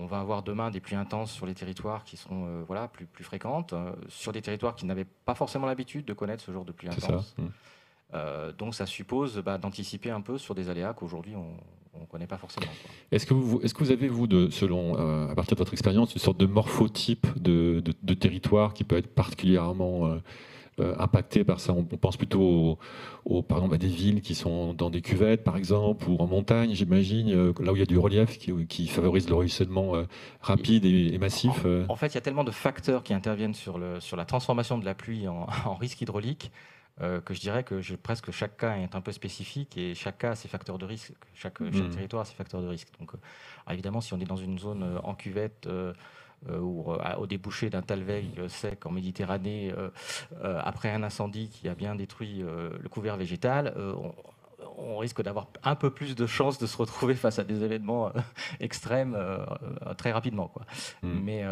S4: va avoir demain des pluies intenses sur les territoires qui seront plus fréquentes, sur des territoires qui n'avaient pas forcément l'habitude de connaître ce genre de pluies intenses. Donc ça suppose d'anticiper un peu sur des aléas qu'aujourd'hui on ne connaît pas forcément.
S2: Est-ce que vous avez, à partir de votre expérience, une sorte de morphotype de territoire qui peut être particulièrement impactés par ça. On pense plutôt par exemple, à des villes qui sont dans des cuvettes, par exemple, ou en montagne, j'imagine, là où il y a du relief qui favorise le ruissellement rapide et massif.
S4: En fait, il y a tellement de facteurs qui interviennent sur la transformation de la pluie en risque hydraulique que je dirais que presque chaque cas est un peu spécifique et chaque cas a ses facteurs de risque. Chaque territoire a ses facteurs de risque. Donc, alors évidemment, si on est dans une zone en cuvette, ou au débouché d'un talweg sec en Méditerranée, après un incendie qui a bien détruit le couvert végétal, on risque d'avoir un peu plus de chances de se retrouver face à des événements extrêmes très rapidement, quoi. Mais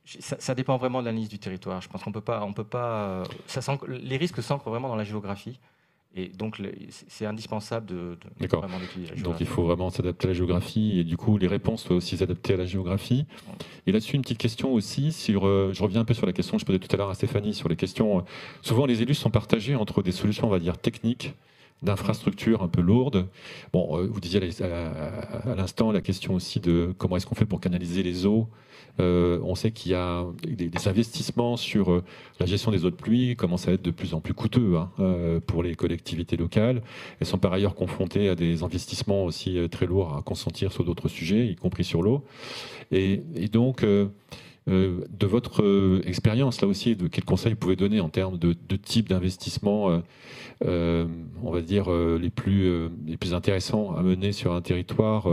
S4: ça dépend vraiment de l'analyse du territoire. Je pense qu'on peut pas. Les risques s'ancrent vraiment dans la géographie. Et donc, c'est indispensable de vraiment d'étudier la géographie.
S2: Donc, il faut vraiment s'adapter à la géographie et du coup, les réponses doivent aussi s'adapter à la géographie. Et là-dessus, une petite question aussi sur. Je reviens un peu sur la question que je posais tout à l'heure à Stéphanie sur les questions. Souvent, les élus sont partagés entre des solutions, on va dire, techniques, d'infrastructures un peu lourdes. Bon, vous disiez à l'instant la question aussi de comment est-ce qu'on fait pour canaliser les eaux. On sait qu'il y a des investissements sur la gestion des eaux de pluie qui commencent à être de plus en plus coûteux pour les collectivités locales. Elles sont par ailleurs confrontées à des investissements aussi très lourds à consentir sur d'autres sujets, y compris sur l'eau. Et donc, de votre expérience, là aussi, de quels conseils vous pouvez donner en termes de type d'investissement, on va dire, les plus intéressants à mener sur un territoire.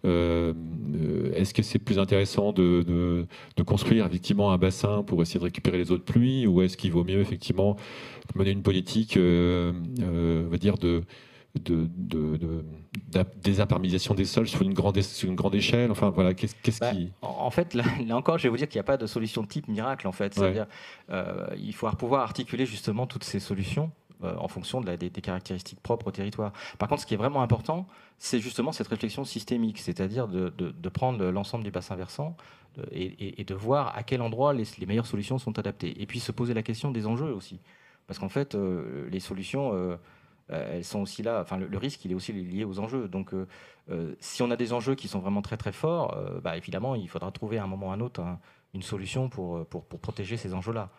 S2: Est-ce que c'est plus intéressant de construire effectivement un bassin pour essayer de récupérer les eaux de pluie, ou est-ce qu'il vaut mieux effectivement mener une politique, on va dire, de désimperméabilisation des sols sur une grande échelle? Enfin voilà,
S4: En fait, là encore, je vais vous dire qu'il n'y a pas de solution type miracle, en fait. C'est-à-dire, il faut pouvoir articuler justement toutes ces solutions en fonction des caractéristiques propres au territoire. Par contre, ce qui est vraiment important, c'est justement cette réflexion systémique, c'est-à-dire de prendre l'ensemble du bassin versant et de voir à quel endroit les meilleures solutions sont adaptées. Et puis se poser la question des enjeux aussi. Parce qu'en fait, les solutions, elles sont aussi là. Enfin, le risque, il est aussi lié aux enjeux. Donc, si on a des enjeux qui sont vraiment très très forts, évidemment, il faudra trouver à un moment ou à un autre une solution pour protéger ces enjeux-là.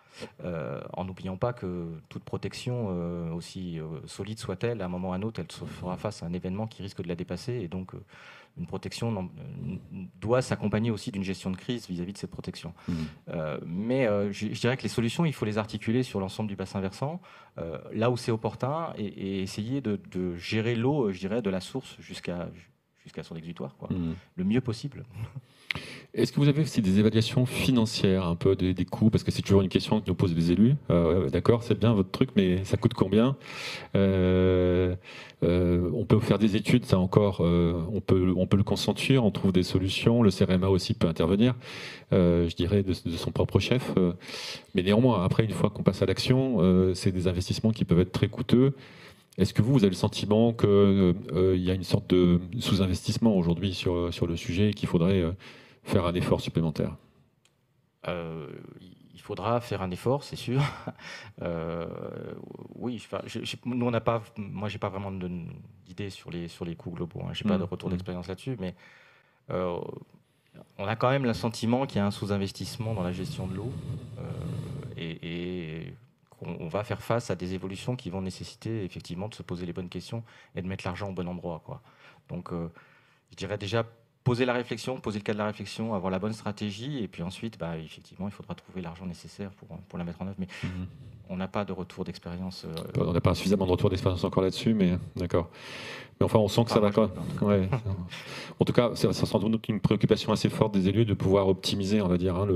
S4: En n'oubliant pas que toute protection, aussi solide soit-elle, à un moment ou à un autre, elle se fera face à un événement qui risque de la dépasser. Et donc, une protection doit s'accompagner aussi d'une gestion de crise vis-à-vis de cette protection. Mais je dirais que les solutions, il faut les articuler sur l'ensemble du bassin versant, là où c'est opportun, et essayer de gérer l'eau, je dirais, de la source jusqu'à son exutoire, quoi, le mieux possible.
S2: Est-ce que vous avez aussi des évaluations financières, un peu des coûts? Parce que c'est toujours une question que nous posent les élus. D'accord, c'est bien votre truc, mais ça coûte combien? On peut faire des études, ça encore, on peut le consentir, on trouve des solutions. Le CEREMA aussi peut intervenir, je dirais, de son propre chef. Mais néanmoins, après, une fois qu'on passe à l'action, c'est des investissements qui peuvent être très coûteux. Est-ce que vous avez le sentiment qu'il y a une sorte de sous-investissement aujourd'hui sur le sujet et qu'il faudrait faire un effort supplémentaire?
S4: Il faudra faire un effort, c'est sûr. Oui, nous on n'a pas. Moi, j'ai pas vraiment d'idée sur les coûts globaux. J'ai pas de retour d'expérience là-dessus, mais on a quand même le sentiment qu'il y a un sous-investissement dans la gestion de l'eau et qu'on va faire face à des évolutions qui vont nécessiter effectivement de se poser les bonnes questions et de mettre l'argent au bon endroit, quoi. Donc, je dirais déjà poser la réflexion, poser le cas de la réflexion, avoir la bonne stratégie, et puis ensuite, effectivement, il faudra trouver l'argent nécessaire pour la mettre en œuvre. Mais on n'a pas de retour d'expérience.
S2: On n'a pas suffisamment de retour d'expérience encore là-dessus, mais d'accord. Mais enfin, on sent que ça va quand même. Ouais. En tout cas, ça sent sans doute une préoccupation assez forte des élus de pouvoir optimiser, on va dire,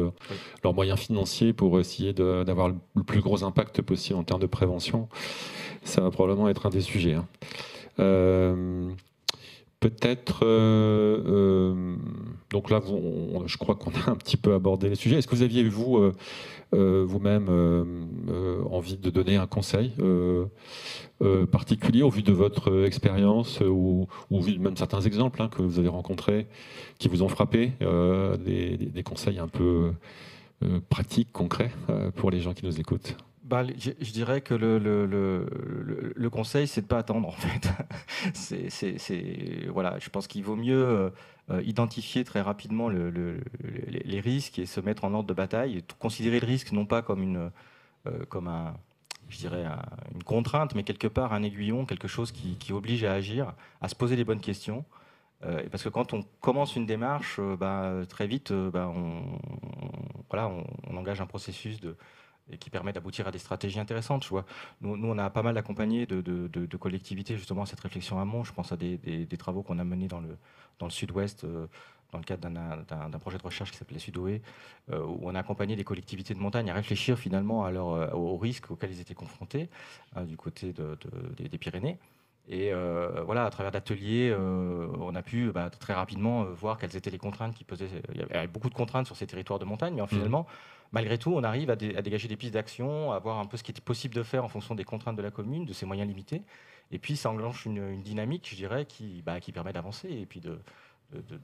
S2: leurs moyens financiers pour essayer d'avoir le plus gros impact possible en termes de prévention. Ça va probablement être un des sujets. Peut-être, donc là, je crois qu'on a un petit peu abordé les sujets. Est-ce que vous aviez, vous-même, envie de donner un conseil particulier au vu de votre expérience ou au vu de même certains exemples que vous avez rencontrés, qui vous ont frappé, des conseils un peu pratiques, concrets pour les gens qui nous écoutent?
S4: Je dirais que le conseil, c'est de ne pas attendre, en fait. Voilà, je pense qu'il vaut mieux identifier très rapidement les risques et se mettre en ordre de bataille. Et considérer le risque non pas comme comme une contrainte, mais quelque part un aiguillon, quelque chose qui oblige à agir, à se poser les bonnes questions. Parce que quand on commence une démarche, très vite, on engage un processus et qui permet d'aboutir à des stratégies intéressantes. Je vois. Nous, on a pas mal accompagné de collectivités justement à cette réflexion amont. Je pense à des travaux qu'on a menés dans le sud-ouest, dans le cadre d'un projet de recherche qui s'appelait Sudoé, où on a accompagné des collectivités de montagne à réfléchir finalement aux risques auxquels ils étaient confrontés du côté des Pyrénées. Et à travers d'ateliers, on a pu très rapidement voir quelles étaient les contraintes qui pesaient. Il y avait beaucoup de contraintes sur ces territoires de montagne, mais finalement, malgré tout, on arrive à dégager des pistes d'action, à voir un peu ce qui était possible de faire en fonction des contraintes de la commune, de ses moyens limités. Et puis, ça enclenche une dynamique, je dirais, qui permet d'avancer et puis de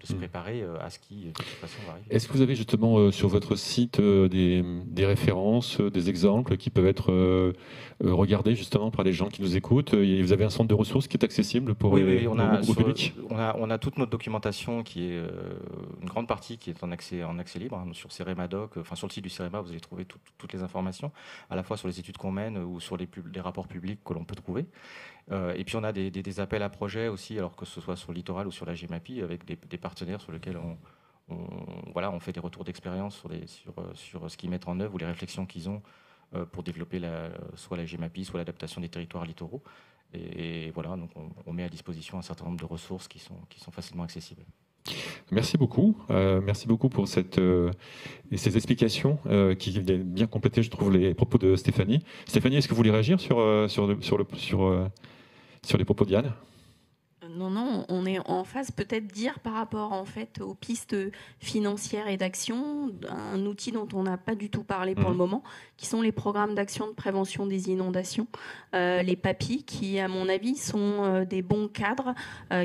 S4: se préparer à ce qui, de toute façon, va arriver.
S2: Est-ce que vous avez justement sur votre site des références, des exemples qui peuvent être regardés justement par les gens qui nous écoutent? Vous avez un centre de ressources qui est accessible pour
S4: oui,
S2: au public?
S4: On a toute notre documentation qui est une grande partie qui est en accès libre sur CEREMADoc, sur le site du CEREMA, vous allez trouver toutes les informations, à la fois sur les études qu'on mène ou sur les rapports publics que l'on peut trouver. Et puis on a des appels à projets aussi, alors que ce soit sur le littoral ou sur la GEMAPI, avec des partenaires sur lesquels on fait des retours d'expérience sur ce qu'ils mettent en œuvre ou les réflexions qu'ils ont pour développer soit la GEMAPI, soit l'adaptation des territoires littoraux. Et voilà, donc on met à disposition un certain nombre de ressources qui sont facilement accessibles.
S2: Merci beaucoup pour ces explications qui viennent bien compléter, je trouve, les propos de Stéphanie. Stéphanie, est-ce que vous voulez réagir sur les propos d'Yann?
S3: Non, on est en phase, peut-être dire par rapport en fait aux pistes financières et d'action, un outil dont on n'a pas du tout parlé pour le moment, qui sont les programmes d'action de prévention des inondations, les PAPI, qui à mon avis sont des bons cadres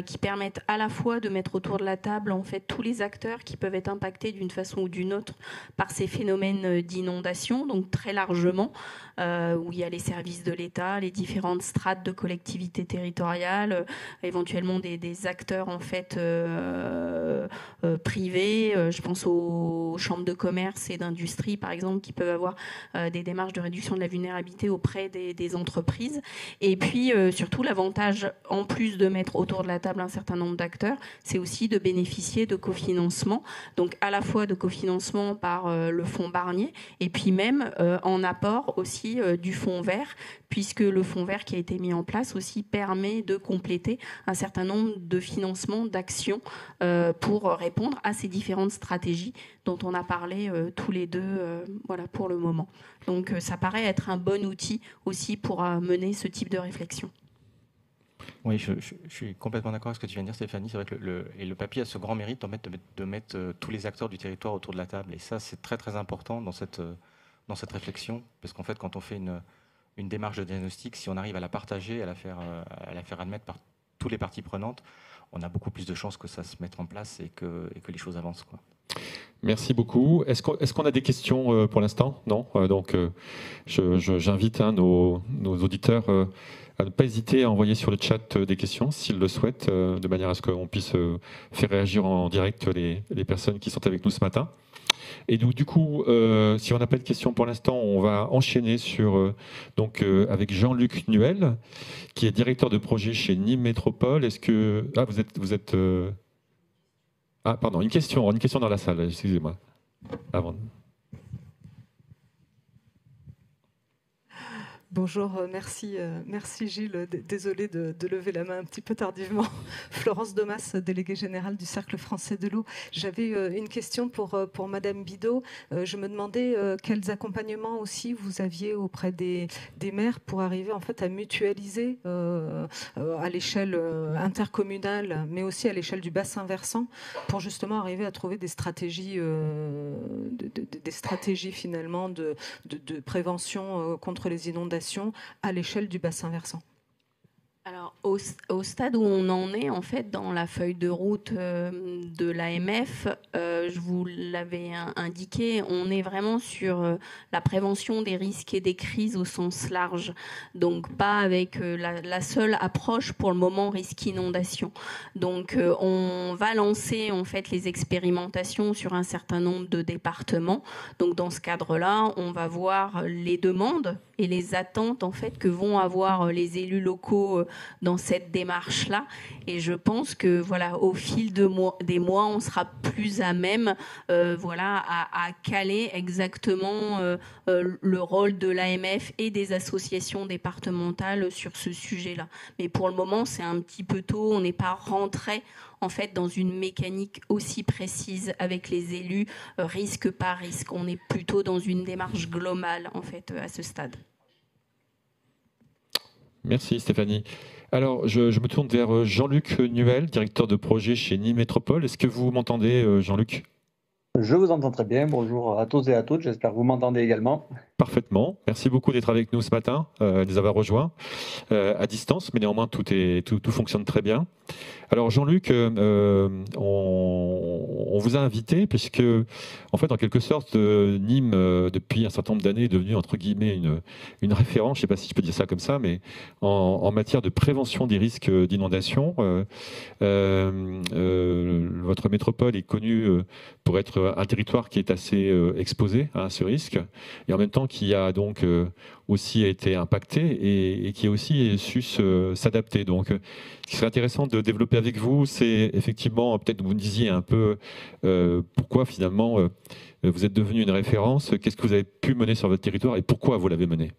S3: qui permettent à la fois de mettre autour de la table en fait tous les acteurs qui peuvent être impactés d'une façon ou d'une autre par ces phénomènes d'inondation, donc très largement, où il y a les services de l'État, les différentes strates de collectivités territoriales, éventuellement des acteurs en fait privés. Je pense aux chambres de commerce et d'industrie, par exemple, qui peuvent avoir des démarches de réduction de la vulnérabilité auprès des entreprises. Et puis, surtout, l'avantage, en plus de mettre autour de la table un certain nombre d'acteurs, c'est aussi de bénéficier de cofinancement. Donc, à la fois de cofinancement par le fonds Barnier, et puis même en apport aussi du fonds vert, puisque le fonds vert qui a été mis en place aussi permet de compléter un certain nombre de financements, d'actions pour répondre à ces différentes stratégies dont on a parlé tous les deux pour le moment. Donc ça paraît être un bon outil aussi pour mener ce type de réflexion.
S4: Oui, je suis complètement d'accord avec ce que tu viens de dire, Stéphanie. C'est vrai que le papier a ce grand mérite de mettre tous les acteurs du territoire autour de la table. Et ça, c'est très très important dans cette réflexion, parce qu'en fait, quand on fait une démarche de diagnostic, si on arrive à la partager, à la faire admettre par toutes les parties prenantes, on a beaucoup plus de chances que ça se mette en place et que les choses avancent, quoi.
S2: Merci beaucoup. Est-ce qu'on a des questions pour l'instant? Non. Donc, j'invite nos auditeurs à ne pas hésiter à envoyer sur le chat des questions s'ils le souhaitent, de manière à ce qu'on puisse faire réagir en direct les personnes qui sont avec nous ce matin. Et donc, du coup, si on n'a pas de questions pour l'instant, on va enchaîner avec Jean-Luc Nuel, qui est directeur de projet chez Nîmes Métropole. Est-ce que vous êtes Ah, pardon, une question dans la salle. Excusez-moi. Avant.
S5: Bonjour, merci Gilles. Désolée de lever la main un petit peu tardivement. Florence Domas, déléguée générale du Cercle français de l'eau. J'avais une question pour Madame Bidot. Je me demandais quels accompagnements aussi vous aviez auprès des maires pour arriver en fait à mutualiser à l'échelle intercommunale, mais aussi à l'échelle du bassin versant, pour justement arriver à trouver des stratégies, finalement de prévention contre les inondations à l'échelle du bassin versant.
S3: Alors, Au stade où on en est, en fait, dans la feuille de route de l'AMF, je vous l'avais indiqué, on est vraiment sur la prévention des risques et des crises au sens large. Donc, pas avec la seule approche pour le moment risque inondation. Donc, on va lancer, en fait, les expérimentations sur un certain nombre de départements. Donc, dans ce cadre-là, on va voir les demandes et les attentes, en fait, que vont avoir les élus locaux dans cette démarche-là. Et je pense que voilà, au fil des mois, on sera plus à même à caler exactement le rôle de l'AMF et des associations départementales sur ce sujet-là. Mais pour le moment, c'est un petit peu tôt. On n'est pas rentré en fait dans une mécanique aussi précise avec les élus, risque par risque. On est plutôt dans une démarche globale en fait à ce stade.
S2: Merci Stéphanie. Alors, je me tourne vers Jean-Luc Nuel, directeur de projet chez Nîmes Métropole. Est-ce que vous m'entendez, Jean-Luc ?
S6: Je vous entends très bien. Bonjour à tous et à toutes. J'espère que vous m'entendez également.
S2: Parfaitement. Merci beaucoup d'être avec nous ce matin, de nous avoir rejoints à distance, mais néanmoins tout fonctionne très bien. Alors Jean-Luc, on vous a invité puisque, en fait, en quelque sorte, Nîmes, depuis un certain nombre d'années, est devenu, entre guillemets, une référence, je ne sais pas si je peux dire ça comme ça, mais en matière de prévention des risques d'inondation. Votre métropole est connue pour être un territoire qui est assez exposé à ce risque, et en même temps qui a donc aussi été impacté et qui a aussi su s'adapter. Donc, ce qui serait intéressant de développer avec vous, c'est effectivement, peut-être vous me disiez un peu pourquoi finalement vous êtes devenu une référence, qu'est-ce que vous avez pu mener sur votre territoire et pourquoi vous l'avez mené.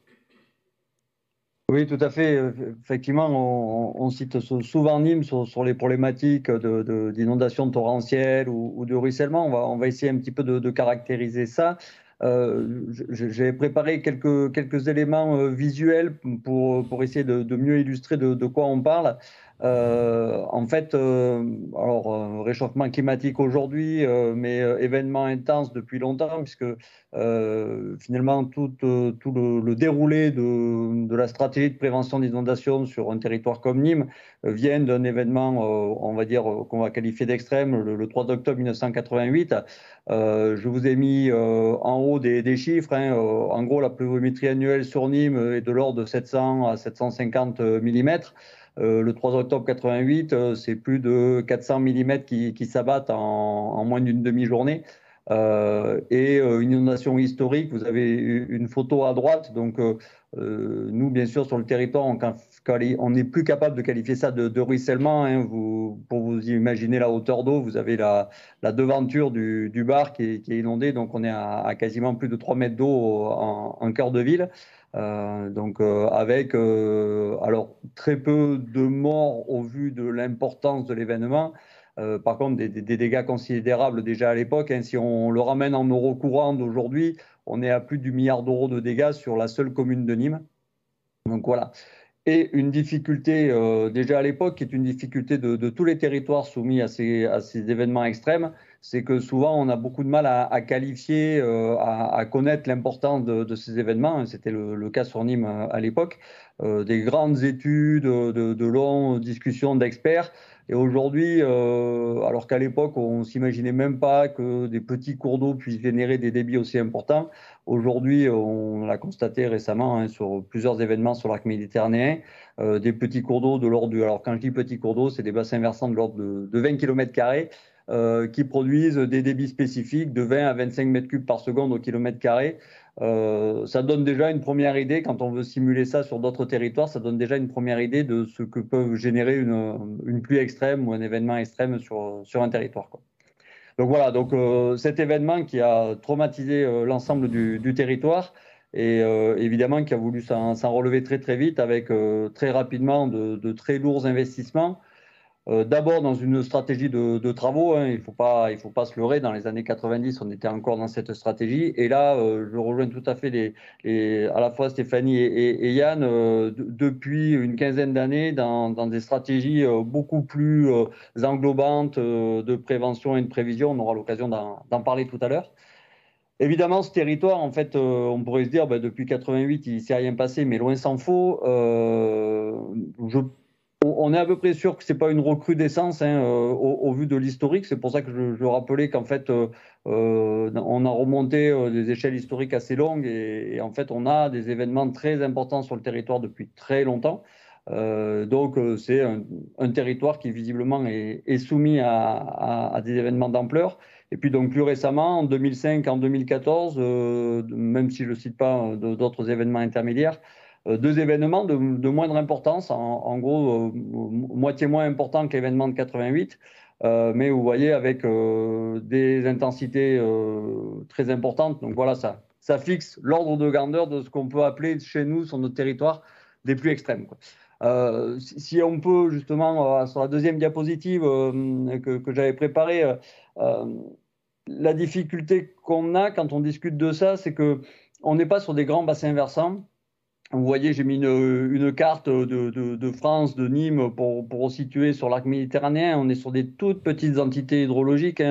S6: Oui, tout à fait. Effectivement, on cite souvent Nîmes sur les problématiques d'inondations torrentielles ou de ruissellement. On va essayer un petit peu de caractériser ça. J'ai préparé quelques éléments visuels pour essayer de mieux illustrer de quoi on parle. En fait, réchauffement climatique aujourd'hui, mais événement intense depuis longtemps, puisque finalement tout le déroulé de la stratégie de prévention des inondations sur un territoire comme Nîmes vient d'un événement, on va dire, qu'on va qualifier d'extrême, le 3 octobre 1988. Je vous ai mis en haut des chiffres. En gros, la pluviométrie annuelle sur Nîmes est de l'ordre de 700 à 750 mm. Le 3 octobre 88, c'est plus de 400 mm qui s'abattent en moins d'une demi-journée. Une inondation historique, vous avez une photo à droite. Donc, nous, bien sûr, sur le territoire, on n'est plus capable de qualifier ça de ruissellement. Pour vous imaginer la hauteur d'eau, vous avez la devanture du bar qui est inondée. Donc, on est à quasiment plus de 3 mètres d'eau en cœur de ville. Avec alors très peu de morts au vu de l'importance de l'événement. Par contre, des dégâts considérables déjà à l'époque. Si on le ramène en euros courants d'aujourd'hui, on est à plus du milliard d'euros de dégâts sur la seule commune de Nîmes. Donc voilà. Et une difficulté déjà à l'époque, qui est une difficulté de tous les territoires soumis à ces événements extrêmes, c'est que souvent on a beaucoup de mal à qualifier, à connaître l'importance de ces événements. C'était le cas sur Nîmes à l'époque. Des grandes études, de longues discussions d'experts. Et aujourd'hui, alors qu'à l'époque, on ne s'imaginait même pas que des petits cours d'eau puissent générer des débits aussi importants, aujourd'hui, on l'a constaté récemment sur plusieurs événements sur l'arc méditerranéen, des petits cours d'eau de l'ordre alors quand je dis petits cours d'eau, c'est des bassins versants de l'ordre de 20 km² qui produisent des débits spécifiques de 20 à 25 mètres cubes par seconde au kilomètre carré. Ça donne déjà une première idée, quand on veut simuler ça sur d'autres territoires, ça donne déjà une première idée de ce que peut générer une pluie extrême ou un événement extrême sur un territoire, quoi. Donc voilà, cet événement qui a traumatisé l'ensemble du territoire et évidemment qui a voulu s'en relever très très vite avec très rapidement de très lourds investissements. D'abord dans une stratégie de travaux, il faut pas se leurrer, dans les années 90 on était encore dans cette stratégie, et là je rejoins tout à fait à la fois Stéphanie et Yann, depuis une quinzaine d'années dans des stratégies beaucoup plus englobantes de prévention et de prévision. On aura l'occasion d'en parler tout à l'heure. Évidemment, ce territoire, en fait, on pourrait se dire, depuis 88, il ne s'est rien passé, mais loin s'en faut. Je on est à peu près sûr que c'est pas une recrudescence au vu de l'historique. C'est pour ça que je rappelais qu'en fait, on a remonté des échelles historiques assez longues et en fait, on a des événements très importants sur le territoire depuis très longtemps. Donc, c'est un territoire qui visiblement est soumis à des événements d'ampleur. Et puis donc plus récemment, en 2005, en 2014, même si je ne cite pas d'autres événements intermédiaires, deux événements de moindre importance, en gros moitié moins important que l'événement de 88, mais vous voyez avec des intensités très importantes. Donc voilà, ça fixe l'ordre de grandeur de ce qu'on peut appeler chez nous, sur notre territoire, des plus extrêmes, quoi. Si on peut justement, sur la deuxième diapositive que j'avais préparée, la difficulté qu'on a quand on discute de ça, c'est qu'on n'est pas sur des grands bassins versants. Vous voyez, j'ai mis une carte de France, de Nîmes, pour situer sur l'arc méditerranéen. On est sur des toutes petites entités hydrologiques.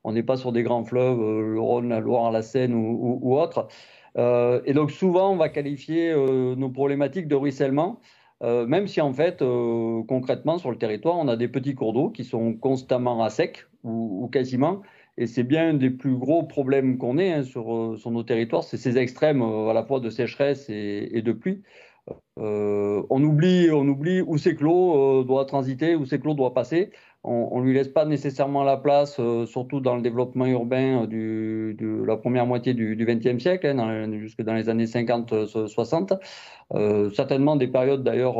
S6: On n'est pas sur des grands fleuves, le Rhône, la Loire, la Seine ou autres. Et donc souvent, on va qualifier nos problématiques de ruissellement. Même si en fait, concrètement, sur le territoire, on a des petits cours d'eau qui sont constamment à sec ou quasiment. Et c'est bien un des plus gros problèmes qu'on ait sur nos territoires, c'est ces extrêmes à la fois de sécheresse et de pluie. On oublie où c'est que l'eau doit transiter, où c'est que l'eau doit passer. On ne lui laisse pas nécessairement la place, surtout dans le développement urbain de la première moitié du XXe siècle, jusque dans les années 50-60. Certainement des périodes d'ailleurs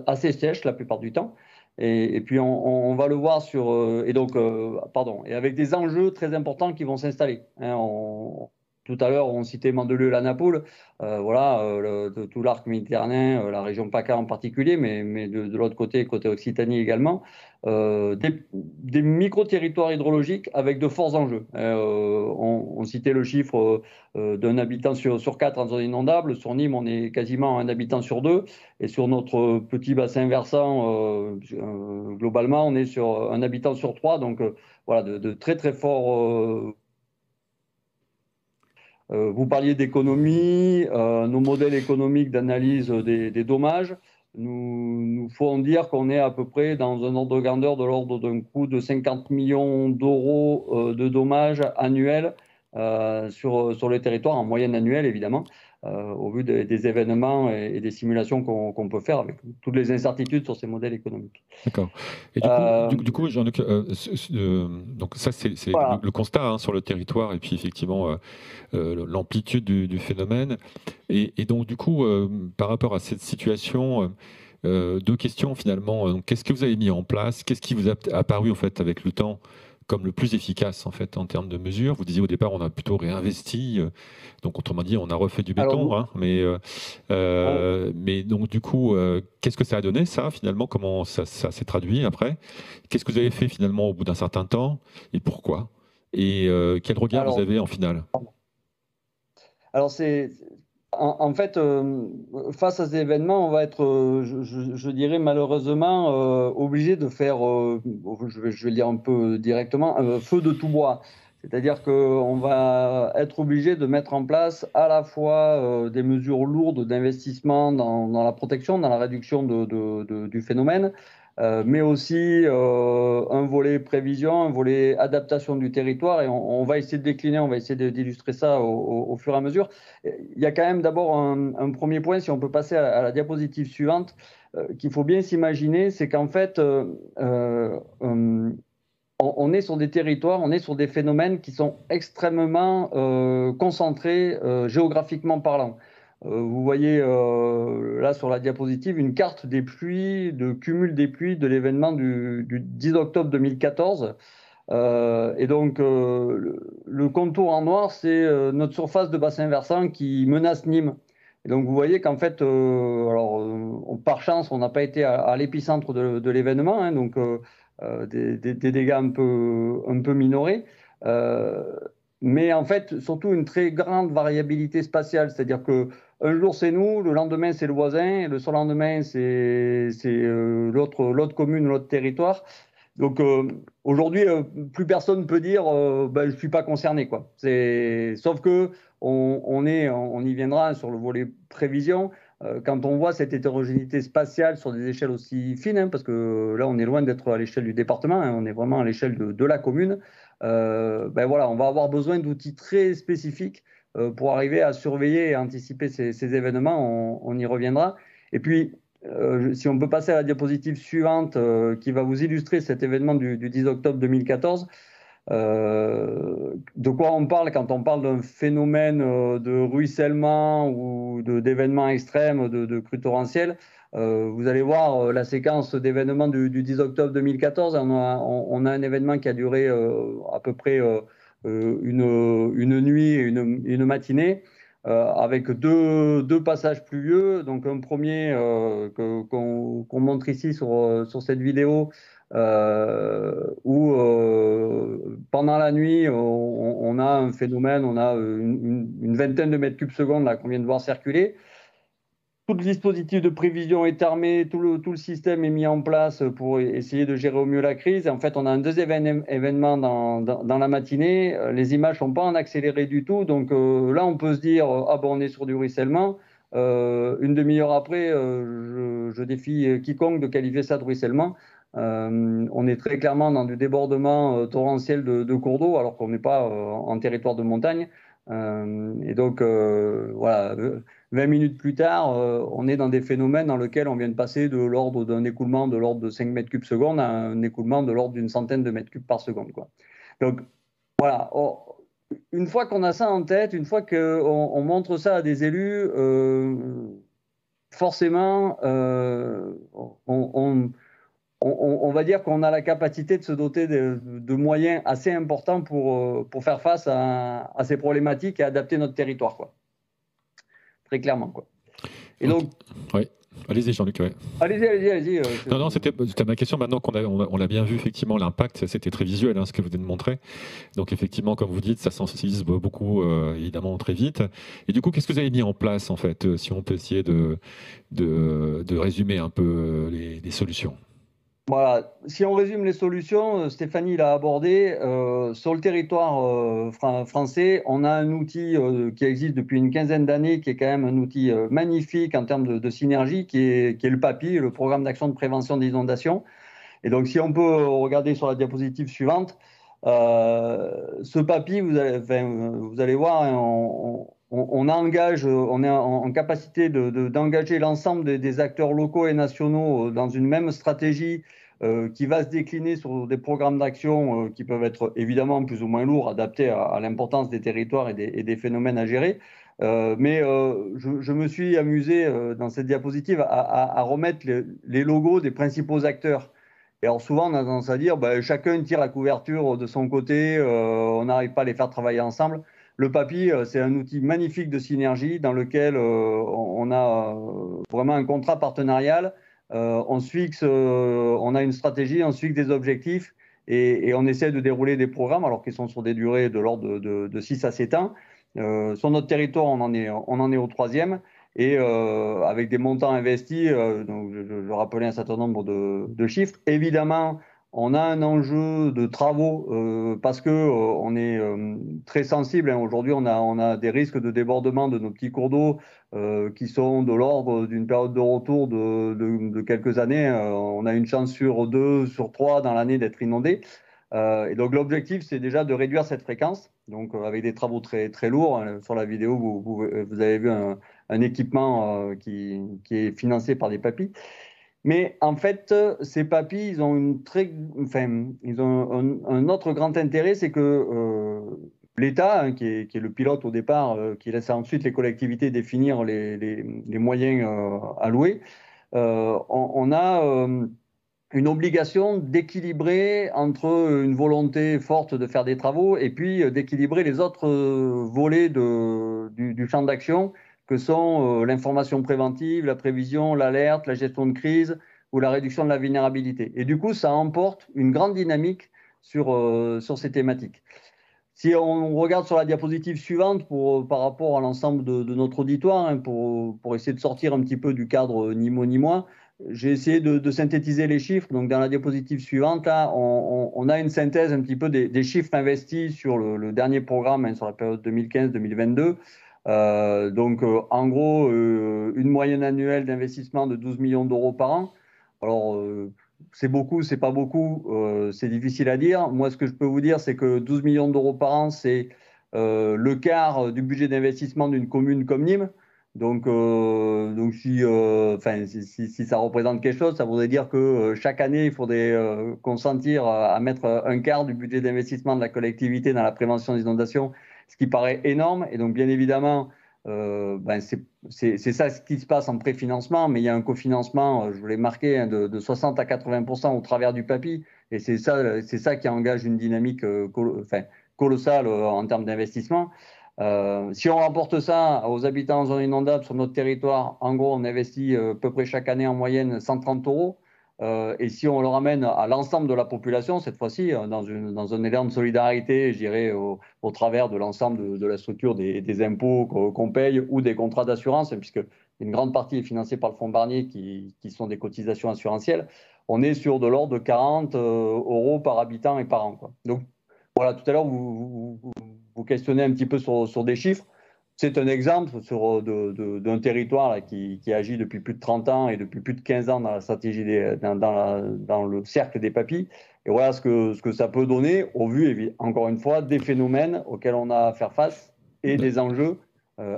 S6: assez sèches la plupart du temps. Et puis on va le voir et avec des enjeux très importants qui vont s'installer. Tout à l'heure, on citait Mandelieu, la Napoule, tout l'arc méditerranéen, la région PACA en particulier, mais de l'autre côté Occitanie également, des micro-territoires hydrologiques avec de forts enjeux. On citait le chiffre d'un habitant sur 4 en zone inondable. Sur Nîmes, on est quasiment un habitant sur 2. Et sur notre petit bassin versant, globalement, on est sur un habitant sur 3. Donc voilà, de très très forts. Vous parliez d'économie, nos modèles économiques d'analyse des dommages nous font dire qu'on est à peu près dans un ordre de grandeur de l'ordre d'un coût de 50 millions d'euros de dommages annuels sur le territoire, en moyenne annuelle évidemment, au vu des événements et des simulations qu'on peut faire avec toutes les incertitudes sur ces modèles économiques.
S2: D'accord. Et du coup Jean-Luc, donc ça c'est voilà. le constat sur le territoire et puis effectivement l'amplitude du phénomène. Et donc du coup, par rapport à cette situation, deux questions finalement. Qu'est-ce que vous avez mis en place? Qu'est-ce qui vous a apparu en fait avec le temps comme le plus efficace en fait en termes de mesures? Vous disiez au départ on a plutôt réinvesti, donc autrement dit on a refait du béton, mais donc du coup qu'est-ce que ça a donné ça finalement? Comment ça s'est traduit après? Qu'est-ce que vous avez fait finalement au bout d'un certain temps et pourquoi? Et quel regard vous avez en finale?
S6: Alors en fait, face à ces événements, on va être, je dirais malheureusement, obligé de faire, je vais le dire un peu directement, feu de tout bois. C'est-à-dire qu'on va être obligé de mettre en place à la fois des mesures lourdes d'investissement dans la protection, dans la réduction du phénomène, mais aussi un volet prévision, un volet adaptation du territoire, et on va essayer de décliner, on va essayer d'illustrer ça au fur et à mesure. Il y a quand même d'abord un premier point, si on peut passer à la diapositive suivante, qu'il faut bien s'imaginer, c'est qu'en fait, on est sur des territoires, on est sur des phénomènes qui sont extrêmement concentrés géographiquement parlant. Vous voyez là sur la diapositive une carte des pluies, de cumul des pluies de l'événement du 10 octobre 2014. Et donc le contour en noir, c'est notre surface de bassin versant qui menace Nîmes. Et donc vous voyez qu'en fait, par chance, on n'a pas été à l'épicentre de l'événement, donc des dégâts un peu minorés. Mais en fait, surtout une très grande variabilité spatiale, c'est-à-dire que un jour c'est nous, le lendemain c'est le voisin, et le surlendemain c'est l'autre commune, l'autre territoire. Donc aujourd'hui, plus personne ne peut dire je ne suis pas concerné, quoi. Sauf que on y viendra sur le volet prévision. quand on voit cette hétérogénéité spatiale sur des échelles aussi fines, parce que là, on est loin d'être à l'échelle du département, on est vraiment à l'échelle de la commune, voilà, on va avoir besoin d'outils très spécifiques pour arriver à surveiller et anticiper ces événements. On y reviendra. Et puis, si on peut passer à la diapositive suivante qui va vous illustrer cet événement du 10 octobre 2014, de quoi on parle quand on parle d'un phénomène de ruissellement ou d'événements extrêmes, de crues torrentielles. Vous allez voir la séquence d'événements du 10 octobre 2014. On a un événement qui a duré à peu près une nuit et une matinée. Avec deux passages pluvieux. Donc un premier qu'on montre ici sur cette vidéo, où pendant la nuit, on a un phénomène, on a une vingtaine de mètres cubes secondes là qu'on vient de voir circuler. Tout le dispositif de prévision est armé, tout le système est mis en place pour essayer de gérer au mieux la crise. Et en fait, on a un deuxième événement dans la matinée. Les images sont pas en accéléré du tout. Donc là, on peut se dire, on est sur du ruissellement. Une demi-heure après, je défie quiconque de qualifier ça de ruissellement. On est très clairement dans du débordement torrentiel de cours d'eau, alors qu'on n'est pas en territoire de montagne. Et donc, voilà, 20 minutes plus tard, on est dans des phénomènes dans lesquels on vient de passer de l'ordre d'un écoulement de l'ordre de 5 mètres cubes seconde à un écoulement de l'ordre d'une centaine de mètres cubes par seconde, quoi. Donc, voilà. Une fois qu'on a ça en tête, une fois qu'on montre ça à des élus, forcément, on va dire qu'on a la capacité de se doter de moyens assez importants pour faire face à ces problématiques et adapter notre territoire, quoi. Très clairement, quoi. Et donc,
S2: oui. Allez-y, Jean-Luc. Ouais.
S6: Allez-y.
S2: Non, c'était ma question. Maintenant qu'on l'a bien vu, effectivement, l'impact, c'était très visuel, ce que vous venez de montrer. Donc, effectivement, comme vous dites, ça sensibilise beaucoup, évidemment, très vite. Et du coup, qu'est-ce que vous avez mis en place, en fait, si on peut essayer de résumer un peu les solutions?
S6: Voilà, si on résume les solutions, Stéphanie l'a abordé, sur le territoire français, on a un outil qui existe depuis une quinzaine d'années, qui est quand même un outil magnifique en termes de synergie, qui est le PAPI, le Programme d'action de prévention des inondations. Et donc, si on peut regarder sur la diapositive suivante, ce PAPI, vous allez voir, on est en capacité d'engager l'ensemble des acteurs locaux et nationaux dans une même stratégie qui va se décliner sur des programmes d'action qui peuvent être évidemment plus ou moins lourds, adaptés à l'importance des territoires et des phénomènes à gérer. Mais je me suis amusé dans cette diapositive à remettre les logos des principaux acteurs. Et alors souvent, on a tendance à dire chacun tire la couverture de son côté, on n'arrive pas à les faire travailler ensemble. Le PAPI, c'est un outil magnifique de synergie dans lequel on a vraiment un contrat partenarial. On se fixe, on a une stratégie, on se fixe des objectifs et on essaie de dérouler des programmes alors qu'ils sont sur des durées de l'ordre de 6 à 7 ans. Sur notre territoire, on en est au 3e et avec des montants investis, donc je rappelais un certain nombre de chiffres. Évidemment, on a un enjeu de travaux parce que on est très sensible. Aujourd'hui, on a des risques de débordement de nos petits cours d'eau qui sont de l'ordre d'une période de retour de quelques années. On a une chance sur 2, sur 3 dans l'année d'être inondé. Et donc l'objectif, c'est déjà de réduire cette fréquence. Donc avec des travaux très très lourds. Sur la vidéo, vous avez vu un équipement qui est financé par des PAPI. Mais en fait, ces PAPI, ils ont un autre grand intérêt, c'est que l'État, qui est le pilote au départ, qui laisse ensuite les collectivités définir les moyens alloués, on a une obligation d'équilibrer entre une volonté forte de faire des travaux et puis d'équilibrer les autres volets du champ d'action, que sont l'information préventive, la prévision, l'alerte, la gestion de crise ou la réduction de la vulnérabilité. Et du coup, ça emporte une grande dynamique sur ces thématiques. Si on regarde sur la diapositive suivante par rapport à l'ensemble de notre auditoire, pour essayer de sortir un petit peu du cadre ni mot ni moi, j'ai essayé de synthétiser les chiffres. Donc, dans la diapositive suivante, là, on a une synthèse un petit peu des chiffres investis sur le dernier programme, sur la période 2015-2022. En gros, une moyenne annuelle d'investissement de 12 millions d'euros par an. Alors, c'est beaucoup, c'est pas beaucoup, c'est difficile à dire. Moi, ce que je peux vous dire, c'est que 12 millions d'euros par an, c'est le quart du budget d'investissement d'une commune comme Nîmes. Si ça représente quelque chose, ça voudrait dire que chaque année, il faudrait consentir à mettre un quart du budget d'investissement de la collectivité dans la prévention des inondations, ce qui paraît énorme. Et donc, bien évidemment, c'est ça ce qui se passe en préfinancement, mais il y a un cofinancement, je vous l'ai marqué, hein, de 60 à 80% au travers du PAPI. Et c'est ça qui engage une dynamique colossale en termes d'investissement. Si on rapporte ça aux habitants en zone inondable sur notre territoire, en gros, on investit à peu près chaque année en moyenne 130 euros. Et si on le ramène à l'ensemble de la population, cette fois-ci, dans un élan de solidarité, je dirais, au travers de l'ensemble de la structure des impôts qu'on paye ou des contrats d'assurance, puisque une grande partie est financée par le fonds Barnier, qui sont des cotisations assurantielles, on est sur de l'ordre de 40 euros par habitant et par an, quoi. Donc, voilà, tout à l'heure, vous questionnez un petit peu sur des chiffres. C'est un exemple d'un territoire là, qui agit depuis plus de 30 ans et depuis plus de 15 ans dans la stratégie dans le cercle des papilles. Et voilà ce que ça peut donner au vu, encore une fois, des phénomènes auxquels on a à faire face et des enjeux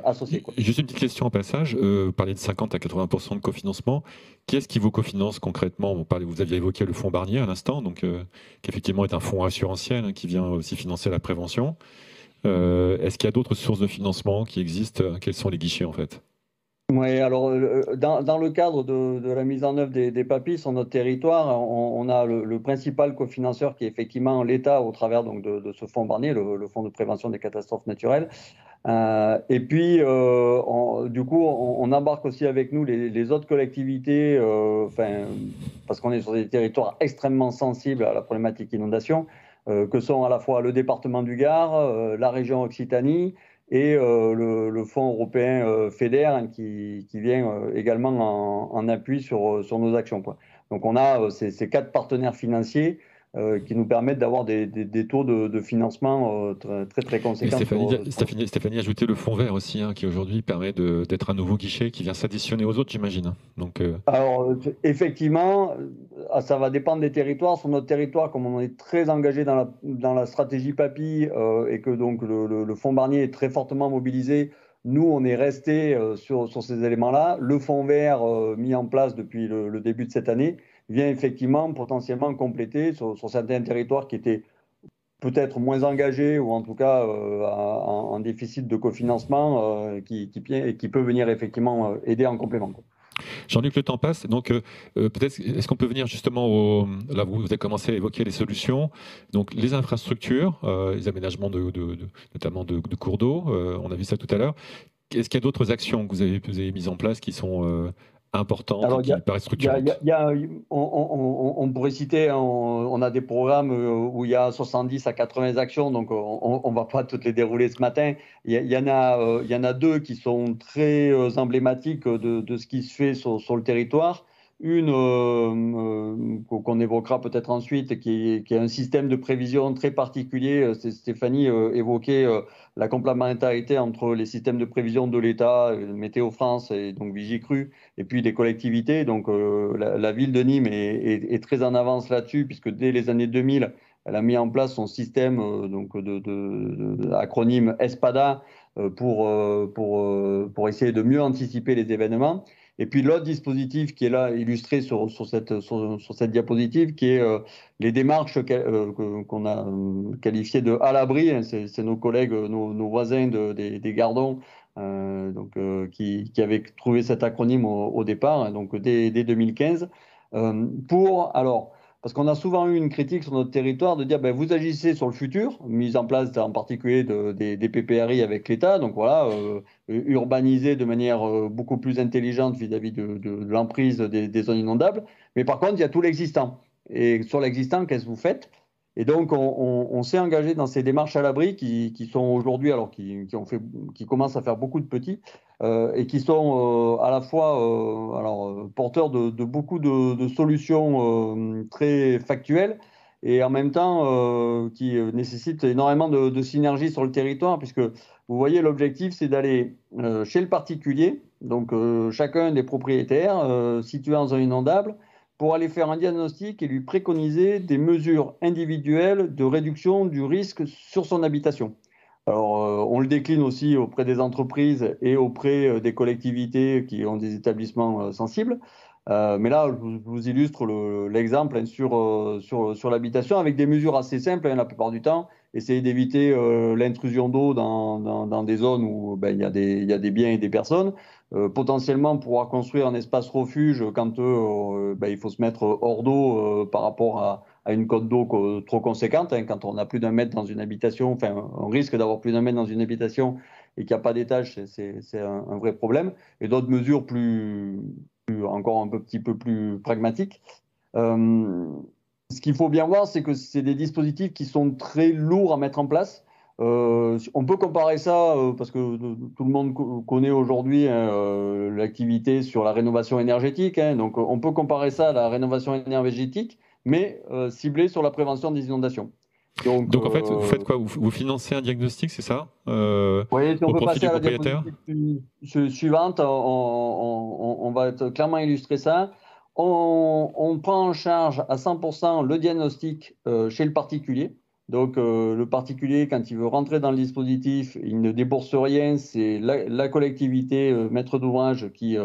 S6: associés, quoi.
S2: Juste une petite question en passage. Vous parlez de 50 à 80% de cofinancement. Qui est-ce qui vous cofinance concrètement? Vous aviez évoqué le fonds Barnier à l'instant, qui effectivement est un fonds assurantiel, hein, qui vient aussi financer la prévention. Est-ce qu'il y a d'autres sources de financement qui existent? Quels sont les guichets en fait?
S6: Oui, alors dans le cadre de la mise en œuvre des PAPI sur notre territoire, on a le principal cofinanceur qui est effectivement l'État au travers donc, de ce fonds Barnier, le fonds de prévention des catastrophes naturelles. Et puis, du coup, on embarque aussi avec nous les autres collectivités, parce qu'on est sur des territoires extrêmement sensibles à la problématique inondation, que sont à la fois le département du Gard, la région Occitanie et le fonds européen FEDER, hein, qui vient également en appui sur nos actions, quoi. Donc on a ces 4 partenaires financiers qui nous permettent d'avoir des taux de financement très très conséquents.
S2: Stéphanie a ajouté le fonds vert aussi, hein, qui aujourd'hui permet d'être un nouveau guichet qui vient s'additionner aux autres, j'imagine.
S6: Alors effectivement, ça va dépendre des territoires. Sur notre territoire, comme on est très engagé dans la stratégie PAPI et que donc le fonds Barnier est très fortement mobilisé, nous on est resté sur ces éléments-là. Le fonds vert mis en place depuis le début de cette année vient effectivement potentiellement compléter sur certains territoires qui étaient peut-être moins engagés ou en tout cas en déficit de cofinancement qui peut venir effectivement aider en complément, quoi.
S2: Jean-Luc, le temps passe, donc peut-être est-ce qu'on peut venir justement là vous avez commencé à évoquer les solutions, donc les infrastructures, les aménagements notamment de cours d'eau, on a vu ça tout à l'heure. Est-ce qu'il y a d'autres actions que vous avez mises en place qui sont importantes, alors, qui paraissent structurantes?
S6: On pourrait citer, on a des programmes où il y a 70 à 80 actions, donc on ne va pas toutes les dérouler ce matin. Il y en a 2 qui sont très emblématiques de ce qui se fait sur le territoire. Une qu'on évoquera peut-être ensuite, qui est un système de prévision très particulier. Stéphanie évoquait la complémentarité entre les systèmes de prévision de l'État, Météo France et donc Vigicru, et puis les collectivités. Donc la ville de Nîmes est très en avance là-dessus, puisque dès les années 2000, elle a mis en place son système de acronyme ESPADA pour essayer de mieux anticiper les événements. Et puis l'autre dispositif qui est là illustré sur cette diapositive, qui est les démarches qu'on a qualifiées de à l'abri. C'est nos collègues, nos voisins des Gardons, qui avaient trouvé cet acronyme au départ, hein, donc dès 2015, parce qu'on a souvent eu une critique sur notre territoire de dire vous agissez sur le futur, mise en place en particulier des PPRI avec l'État, donc voilà, urbaniser de manière beaucoup plus intelligente vis-à-vis de l'emprise des zones inondables. Mais par contre, il y a tout l'existant. Et sur l'existant, qu'est-ce que vous faites? Et donc, on s'est engagé dans ces démarches à l'abri qui sont aujourd'hui, alors qui commencent à faire beaucoup de petits, et qui sont à la fois porteurs de beaucoup de solutions très factuelles, et en même temps qui nécessite énormément de synergie sur le territoire, puisque vous voyez, l'objectif, c'est d'aller chez le particulier, donc chacun des propriétaires situés en zone inondable, pour aller faire un diagnostic et lui préconiser des mesures individuelles de réduction du risque sur son habitation. Alors, on le décline aussi auprès des entreprises et auprès des collectivités qui ont des établissements sensibles. Mais là, je vous illustre l'exemple sur l'habitation avec des mesures assez simples la plupart du temps. Essayer d'éviter l'intrusion d'eau dans des zones où il y a des biens et des personnes. Potentiellement pouvoir construire un espace refuge quand il faut se mettre hors d'eau par rapport à une cote d'eau trop conséquente. Quand on a plus d'un mètre dans une habitation, enfin, on risque d'avoir plus d'un mètre dans une habitation et qu'il n'y a pas d'étage, c'est un vrai problème. Et d'autres mesures encore un petit peu plus pragmatiques. Ce qu'il faut bien voir, c'est que c'est des dispositifs qui sont très lourds à mettre en place. On peut comparer ça, parce que tout le monde connaît aujourd'hui l'activité sur la rénovation énergétique. Donc on peut comparer ça à la rénovation énergétique, mais ciblée sur la prévention des inondations.
S2: Donc en fait, vous faites quoi? Vous financez un diagnostic, c'est ça?
S6: Oui, si on
S2: au
S6: peut
S2: profit
S6: passer
S2: du
S6: à la
S2: propriétaire?
S6: diapositive suivante, on va clairement illustrer ça. On prend en charge à 100% le diagnostic chez le particulier. Donc le particulier, quand il veut rentrer dans le dispositif, il ne débourse rien. C'est la collectivité, maître d'ouvrage, qui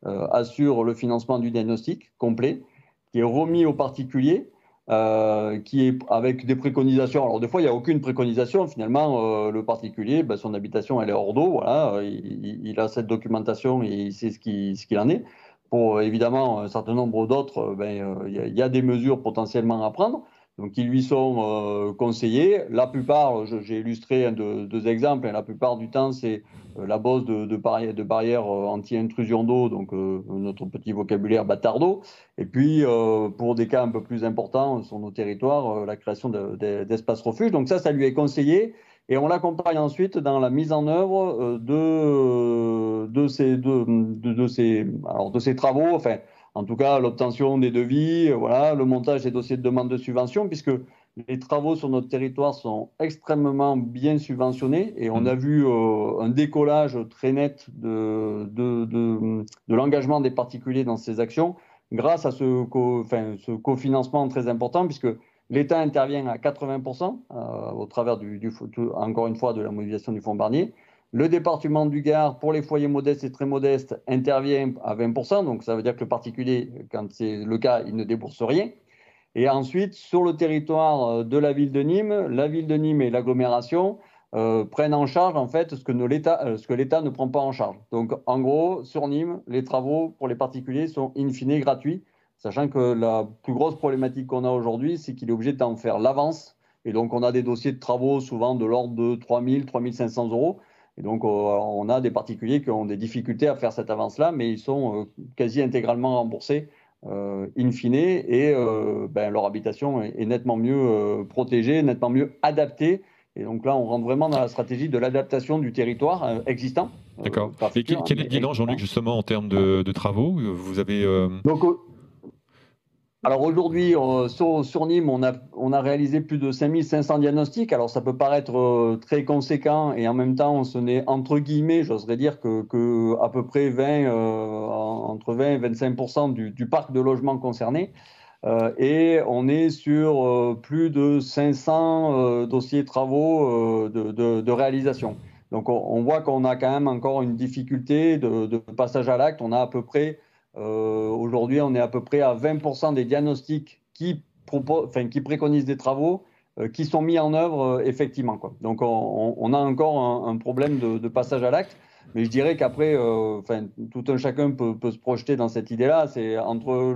S6: assure le financement du diagnostic complet, qui est remis au particulier. Qui est avec des préconisations. Alors des fois, il n'y a aucune préconisation. Finalement, le particulier, son habitation, elle est hors d'eau. Voilà, il a cette documentation et il sait ce qu'il en est. Pour évidemment un certain nombre d'autres, il y a des mesures potentiellement à prendre. Donc, qui lui sont conseillés. La plupart, j'ai illustré deux exemples. La plupart du temps, c'est la bosse de barrières anti-intrusion d'eau, donc notre petit vocabulaire bâtard d'eau. Et puis, pour des cas un peu plus importants sur nos territoires, la création d'espaces refuges. Donc ça lui est conseillé. Et on l'accompagne ensuite dans la mise en œuvre de ces travaux. Enfin, en tout cas, l'obtention des devis, le montage des dossiers de demande de subvention, puisque les travaux sur notre territoire sont extrêmement bien subventionnés et on a vu un décollage très net de l'engagement des particuliers dans ces actions grâce à ce cofinancement très important, puisque l'État intervient à 80% au travers encore une fois de la mobilisation du Fonds Barnier. Le département du Gard, pour les foyers modestes et très modestes, intervient à 20%. Donc, ça veut dire que le particulier, quand c'est le cas, il ne débourse rien. Et ensuite, sur le territoire de la ville de Nîmes et l'agglomération prennent en charge, en fait, ce que l'État ne prend pas en charge. Donc, en gros, sur Nîmes, les travaux pour les particuliers sont in fine gratuits, sachant que la plus grosse problématique qu'on a aujourd'hui, c'est qu'il est obligé d'en faire l'avance. Et donc, on a des dossiers de travaux souvent de l'ordre de 3 000, 3 500 euros. Et donc, on a des particuliers qui ont des difficultés à faire cette avance-là, mais ils sont quasi intégralement remboursés in fine, et leur habitation est nettement mieux protégée, nettement mieux adaptée. Et donc là, on rentre vraiment dans la stratégie de l'adaptation du territoire existant.
S2: D'accord. Et quel est le bilan, Jean-Luc, justement, en termes de travaux? Vous avez...
S6: Alors aujourd'hui, sur Nîmes, on a réalisé plus de 5500 diagnostics. Alors ça peut paraître très conséquent et en même temps, ce n'est entre guillemets, j'oserais dire que à peu près entre 20 et 25% du parc de logements concernés. Et on est sur plus de 500 dossiers travaux de réalisation. Donc on voit qu'on a quand même encore une difficulté de passage à l'acte. On a à peu près... aujourd'hui, on est à peu près à 20% des diagnostics qui préconisent des travaux qui sont mis en œuvre effectivement, quoi. Donc, on a encore un problème de passage à l'acte. Mais je dirais qu'après, tout un chacun peut se projeter dans cette idée-là. C'est entre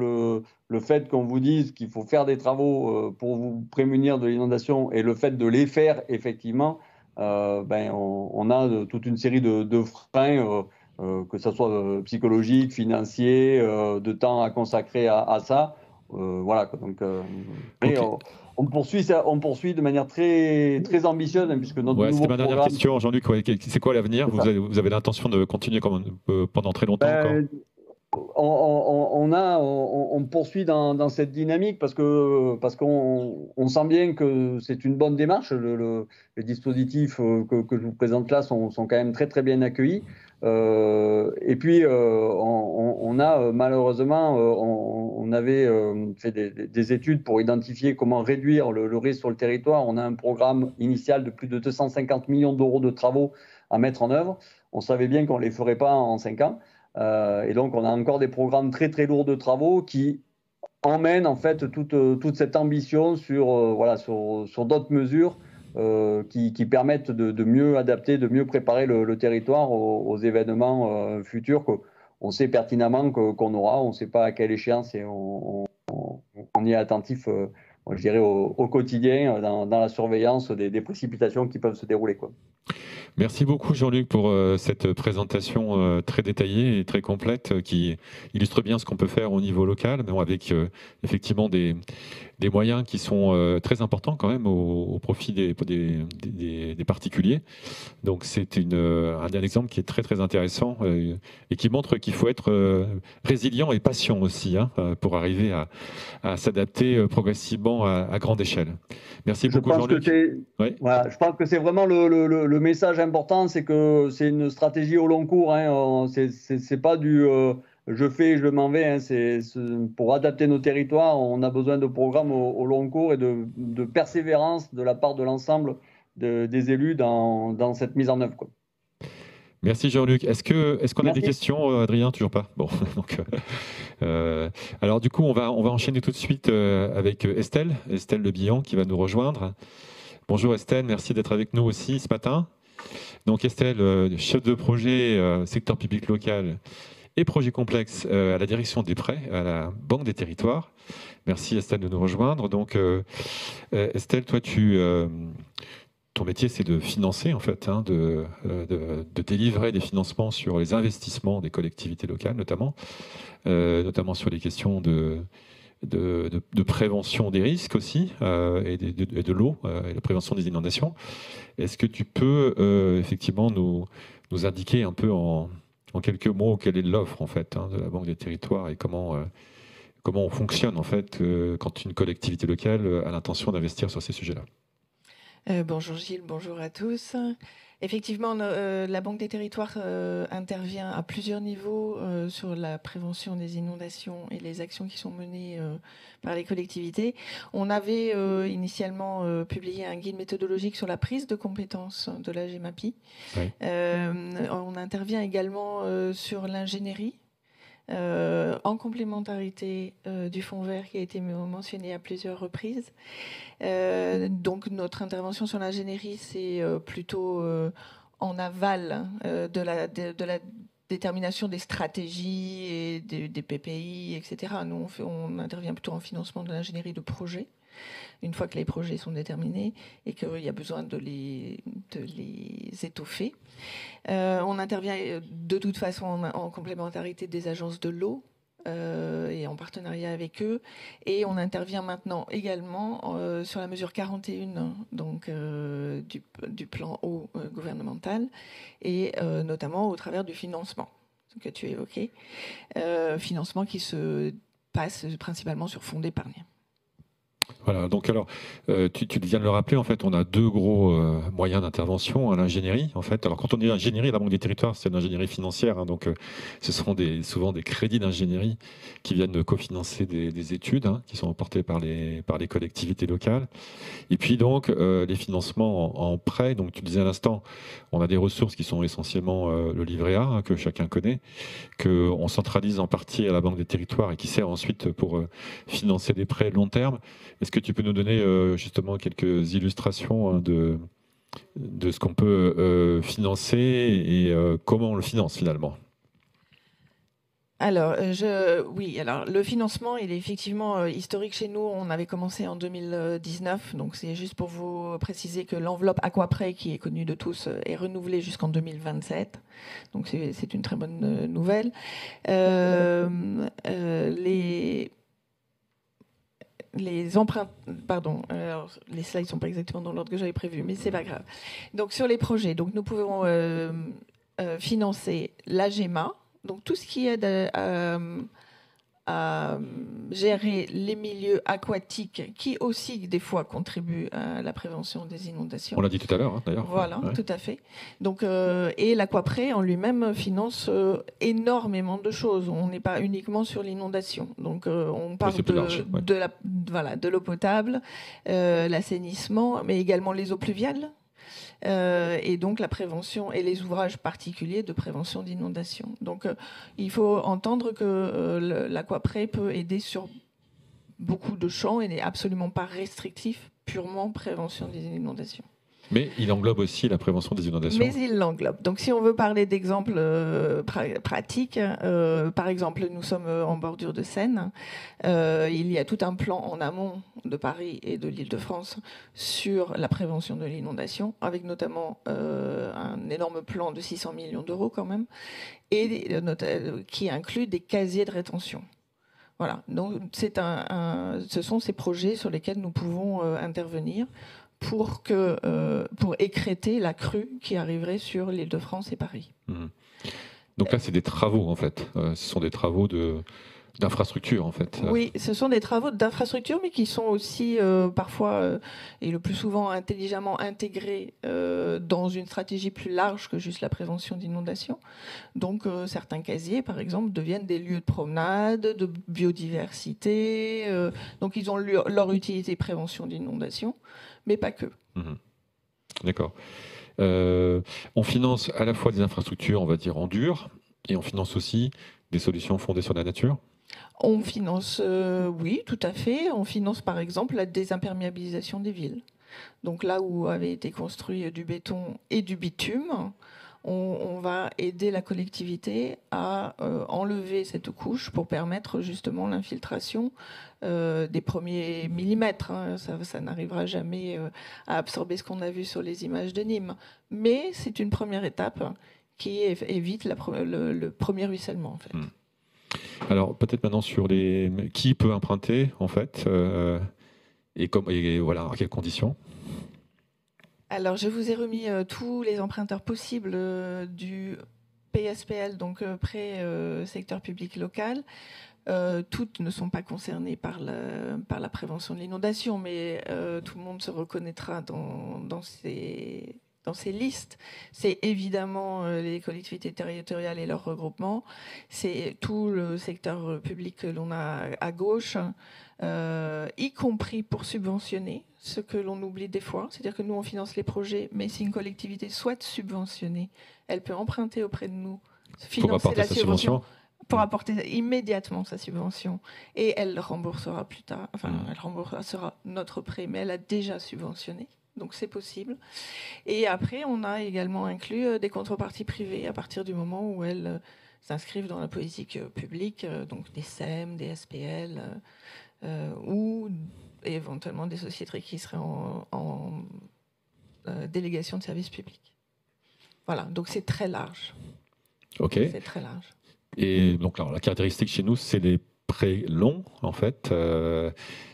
S6: le fait qu'on vous dise qu'il faut faire des travaux pour vous prémunir de l'inondation et le fait de les faire effectivement, on a toute une série de freins. Que ce soit psychologique, financier, de temps à consacrer à ça. Voilà. Donc, okay. On poursuit de manière très, très ambitieuse, puisque notre nouveau
S2: c'était ma dernière
S6: programme...
S2: question, Jean-Luc. C'est quoi l'avenir? Vous avez l'intention de continuer pendant très longtemps encore?
S6: on poursuit dans cette dynamique parce qu'on sent bien que c'est une bonne démarche. Les dispositifs que je vous présente là sont quand même très très bien accueillis. Et puis on a malheureusement on avait fait des études pour identifier comment réduire le risque sur le territoire. On a un programme initial de plus de 250 millions d'euros de travaux à mettre en œuvre. On savait bien qu'on ne les ferait pas en 5 ans. Et donc, on a encore des programmes très, très lourds de travaux qui emmènent en fait toute cette ambition sur d'autres mesures qui permettent de mieux adapter, de mieux préparer le territoire aux événements futurs qu'on sait pertinemment qu'on aura. On ne sait pas à quelle échéance et on y est attentif, je dirais, au quotidien dans la surveillance des précipitations qui peuvent se dérouler, quoi.
S2: Merci beaucoup Jean-Luc pour cette présentation très détaillée et très complète qui illustre bien ce qu'on peut faire au niveau local, mais avec effectivement des moyens qui sont très importants quand même au profit des particuliers. Donc c'est un exemple qui est très très intéressant et qui montre qu'il faut être résilient et patient aussi pour arriver à s'adapter progressivement à grande échelle. Merci beaucoup Jean-Luc.
S6: Voilà, je pense que c'est vraiment le message important, c'est que c'est une stratégie au long cours. C'est pas du je fais, je m'en vais. Pour adapter nos territoires, on a besoin de programmes au long cours et de persévérance de la part de l'ensemble des élus dans cette mise en œuvre, quoi.
S2: Merci Jean-Luc. Est-ce qu'on a des questions, Adrien? Toujours pas. Bon, donc, alors du coup, on va enchaîner tout de suite avec Estelle Le Bihan qui va nous rejoindre. Bonjour Estelle, merci d'être avec nous aussi ce matin. Donc Estelle, chef de projet secteur public local et projet complexe à la direction des prêts à la Banque des Territoires. Merci Estelle de nous rejoindre. Donc Estelle, toi ton métier, c'est de financer, en fait, de délivrer des financements sur les investissements des collectivités locales, notamment sur les questions de prévention des risques aussi, et de l'eau, et la prévention des inondations. Est-ce que tu peux effectivement nous indiquer un peu en quelques mots quelle est l'offre, en fait, de la Banque des Territoires et comment on fonctionne, en fait, quand une collectivité locale a l'intention d'investir sur ces sujets-là?
S7: Bonjour Gilles, bonjour à tous. Effectivement, la Banque des Territoires intervient à plusieurs niveaux sur la prévention des inondations et les actions qui sont menées par les collectivités. On avait initialement publié un guide méthodologique sur la prise de compétences de la GEMAPI. Oui. On intervient également sur l'ingénierie. En complémentarité du fonds vert qui a été mentionné à plusieurs reprises. Donc notre intervention sur l'ingénierie, c'est plutôt en aval de la détermination des stratégies et des PPI, etc. Nous, on intervient plutôt en financement de l'ingénierie de projet, une fois que les projets sont déterminés et qu'il y a besoin de les étoffer. On intervient de toute façon en complémentarité des agences de l'eau et en partenariat avec eux. Et on intervient maintenant également sur la mesure 41 donc, du plan eau gouvernemental et notamment au travers du financement que tu évoquais. Financement qui se passe principalement sur fonds d'épargne.
S2: Voilà, donc alors, tu viens de le rappeler, en fait, on a deux gros moyens d'intervention à l'ingénierie, en fait. Alors, quand on dit ingénierie, la Banque des Territoires, c'est l'ingénierie financière, donc ce seront souvent des crédits d'ingénierie qui viennent cofinancer des études qui sont portées par les collectivités locales. Et puis donc, les financements en prêt, donc tu disais à l'instant, on a des ressources qui sont essentiellement le livret A, que chacun connaît, qu'on centralise en partie à la Banque des Territoires et qui sert ensuite pour financer des prêts long terme. Est-ce que tu peux nous donner justement quelques illustrations de ce qu'on peut financer et comment on le finance finalement?
S7: Alors, alors le financement, il est effectivement historique chez nous. On avait commencé en 2019, donc c'est juste pour vous préciser que l'enveloppe Aquaprêt, qui est connue de tous, est renouvelée jusqu'en 2027. Donc c'est une très bonne nouvelle. Les emprunts, pardon, alors, les slides ne sont pas exactement dans l'ordre que j'avais prévu, mais c'est pas grave. Donc sur les projets, donc nous pouvons financer l'AGEMA, Donc tout ce qui aide à gérer les milieux aquatiques qui aussi des fois contribuent à la prévention des inondations.
S2: On l'a dit tout à l'heure, d'ailleurs.
S7: Voilà, tout à fait. Donc, et l'Aquapré en lui-même finance énormément de choses. On n'est pas uniquement sur l'inondation. Donc on parle de l'eau potable, l'assainissement, mais également les eaux pluviales. Et donc la prévention et les ouvrages particuliers de prévention d'inondation. Donc il faut entendre que l'Aquapré peut aider sur beaucoup de champs et n'est absolument pas restrictif, purement prévention des inondations.
S2: Mais il englobe aussi la prévention des inondations.
S7: Mais il l'englobe. Donc si on veut parler d'exemples pratiques, par exemple, nous sommes en bordure de Seine. Il y a tout un plan en amont de Paris et de l'Île-de-France sur la prévention de l'inondation, avec notamment un énorme plan de 600 millions d'euros quand même, et qui inclut des casiers de rétention. Voilà. Donc ce sont ces projets sur lesquels nous pouvons intervenir pour écrêter la crue qui arriverait sur l'Île-de-France et Paris.
S2: Donc là, c'est des travaux, en fait. Ce sont des travaux d'infrastructure, en fait.
S7: Oui, ce sont des travaux d'infrastructure, mais qui sont aussi parfois, et le plus souvent, intelligemment intégrés dans une stratégie plus large que juste la prévention d'inondation. Donc certains casiers, par exemple, deviennent des lieux de promenade, de biodiversité. Donc ils ont leur utilité prévention d'inondation, mais pas que.
S2: D'accord. On finance à la fois des infrastructures, on va dire, en dur, et on finance aussi des solutions fondées sur la nature.
S7: On finance, oui, tout à fait. On finance, par exemple, la désimperméabilisation des villes. Donc là où avait été construit du béton et du bitume, on va aider la collectivité à enlever cette couche pour permettre justement l'infiltration des premiers millimètres. Ça n'arrivera jamais à absorber ce qu'on a vu sur les images de Nîmes. Mais c'est une première étape qui évite le premier ruissellement, en fait.
S2: Alors peut-être maintenant sur qui peut emprunter, en fait, et voilà, à quelles conditions?
S7: Alors, je vous ai remis tous les emprunteurs possibles du PSPL, donc prêt secteur public local. Toutes ne sont pas concernées par la prévention de l'inondation, mais tout le monde se reconnaîtra dans ces listes. C'est évidemment les collectivités territoriales et leurs regroupements. C'est tout le secteur public que l'on a à gauche, y compris pour subventionner, ce que l'on oublie des fois. C'est-à-dire que nous, on finance les projets, mais si une collectivité souhaite subventionner, elle peut emprunter auprès de nous, financer la subvention, pour apporter immédiatement sa subvention. Et elle remboursera plus tard, elle remboursera notre prêt, mais elle a déjà subventionné. Donc c'est possible. Et après, on a également inclus des contreparties privées à partir du moment où elles s'inscrivent dans la politique publique, donc des SEM, des SPL, ou éventuellement des sociétés qui seraient en délégation de service public. Voilà, donc c'est très large.
S2: Ok.
S7: C'est très large.
S2: Et donc alors, la caractéristique chez nous, c'est les prêts longs, en fait.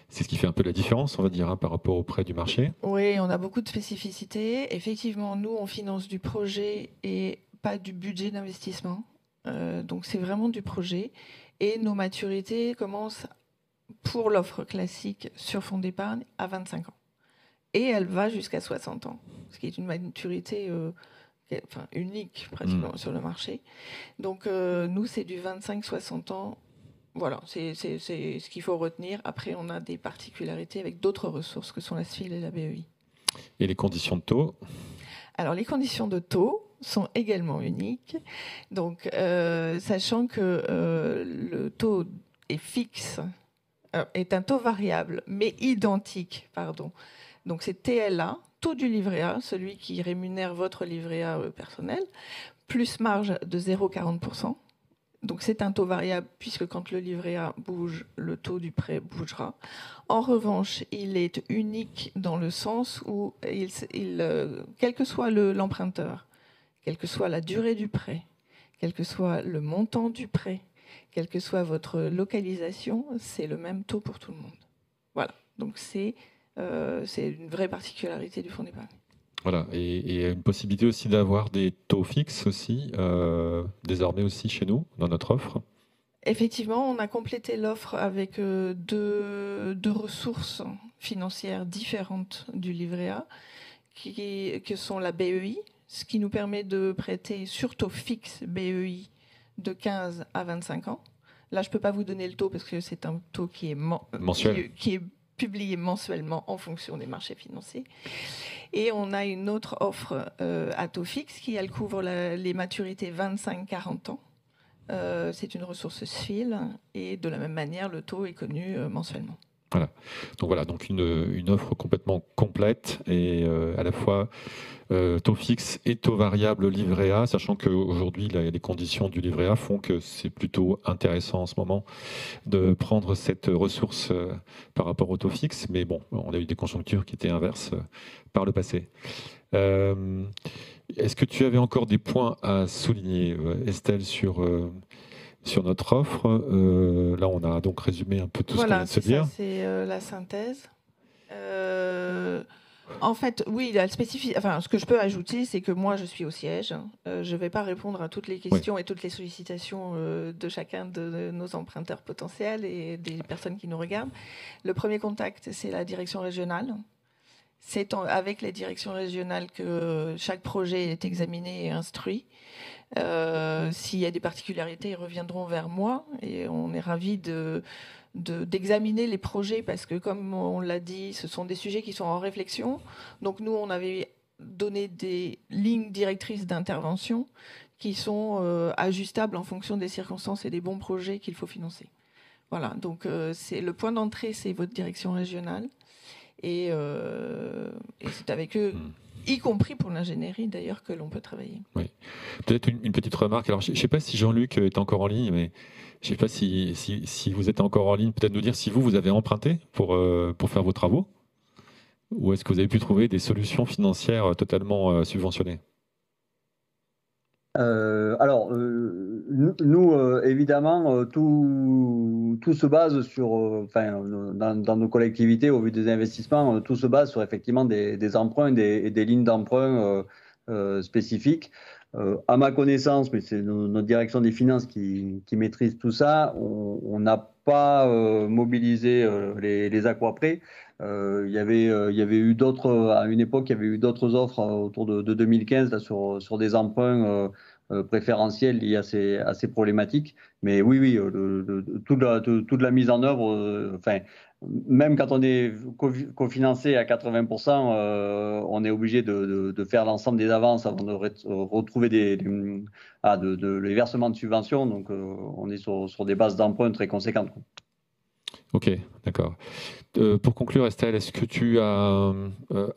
S2: C'est ce qui fait un peu la différence, on va dire, par rapport aux prêts du marché.
S7: Oui, on a beaucoup de spécificités. Effectivement, nous, on finance du projet et pas du budget d'investissement. Donc, c'est vraiment du projet. Et nos maturités commencent, pour l'offre classique sur fonds d'épargne, à 25 ans. Et elle va jusqu'à 60 ans, ce qui est une maturité unique, pratiquement, sur le marché. Donc, nous, c'est du 25-60 ans. Voilà, c'est ce qu'il faut retenir. Après, on a des particularités avec d'autres ressources que sont la SFIL et la BEI.
S2: Et les conditions de taux? Alors,
S7: les conditions de taux sont également uniques. Donc, sachant que le taux est fixe, est un taux variable, mais identique, pardon. Donc, c'est TLA, taux du livret A, celui qui rémunère votre livret A personnel, plus marge de 0,40%. Donc c'est un taux variable puisque quand le livret A bouge, le taux du prêt bougera. En revanche, il est unique dans le sens où quel que soit l'emprunteur, quelle que soit la durée du prêt, quel que soit le montant du prêt, quelle que soit votre localisation, c'est le même taux pour tout le monde. Voilà, donc c'est une vraie particularité du fonds d'épargne.
S2: Voilà, et une possibilité aussi d'avoir des taux fixes aussi, désormais aussi chez nous, dans notre offre.
S7: Effectivement, on a complété l'offre avec deux ressources financières différentes du livret A, que sont la BEI, ce qui nous permet de prêter sur taux fixe BEI de 15 à 25 ans. Là, je ne peux pas vous donner le taux parce que c'est un taux qui est
S2: mensuel,
S7: qui est publié mensuellement en fonction des marchés financiers. Et on a une autre offre à taux fixe qui, elle, couvre les maturités 25-40 ans. C'est une ressource SFIL et de la même manière, le taux est connu mensuellement.
S2: Voilà, donc une offre complètement complète et à la fois taux fixe et taux variable livret A, sachant qu'aujourd'hui les conditions du livret A font que c'est plutôt intéressant en ce moment de prendre cette ressource par rapport au taux fixe, mais bon, on a eu des conjonctures qui étaient inverses par le passé. Est-ce que tu avais encore des points à souligner, Estelle, sur notre offre? Là, on a donc résumé un peu tout ce qu'on vient de se dire.
S7: C'est la synthèse. En fait, oui, ce que je peux ajouter, c'est que moi, je suis au siège. Je ne vais pas répondre à toutes les questions et toutes les sollicitations de chacun de nos emprunteurs potentiels et des personnes qui nous regardent. Le premier contact, c'est la direction régionale. C'est avec les directions régionales que chaque projet est examiné et instruit. S'il y a des particularités, ils reviendront vers moi et on est ravis d'examiner les projets parce que, comme on l'a dit, ce sont des sujets qui sont en réflexion. Donc nous, on avait donné des lignes directrices d'intervention qui sont ajustables en fonction des circonstances et des bons projets qu'il faut financer. Voilà, donc c'est le point d'entrée, c'est votre direction régionale. Et c'est avec eux, y compris pour l'ingénierie d'ailleurs, que l'on peut travailler.
S2: Oui. Peut-être une petite remarque. Alors, je ne sais pas si Jean-Luc est encore en ligne, mais je ne sais pas si vous êtes encore en ligne. Peut-être nous dire si vous avez emprunté pour faire vos travaux, ou est-ce que vous avez pu trouver des solutions financières totalement subventionnées?
S6: Alors, nous, évidemment, tout se base sur, dans nos collectivités, au vu des investissements, tout se base sur effectivement des emprunts, des lignes d'emprunt spécifiques. À ma connaissance, mais c'est notre direction des finances qui maîtrise tout ça, on n'a pas mobilisé les aquaprêts. Il y avait eu d'autres, à une époque, il y avait eu d'autres offres autour de 2015 là, sur des emprunts préférentiels liés à ces problématiques. Mais oui, toute la mise en œuvre, même quand on est cofinancé à 80%, on est obligé de faire l'ensemble des avances avant de retrouver les versements de subventions. Donc, on est sur des bases d'emprunt très conséquentes.
S2: Ok, d'accord. Pour conclure, Estelle, est-ce que tu as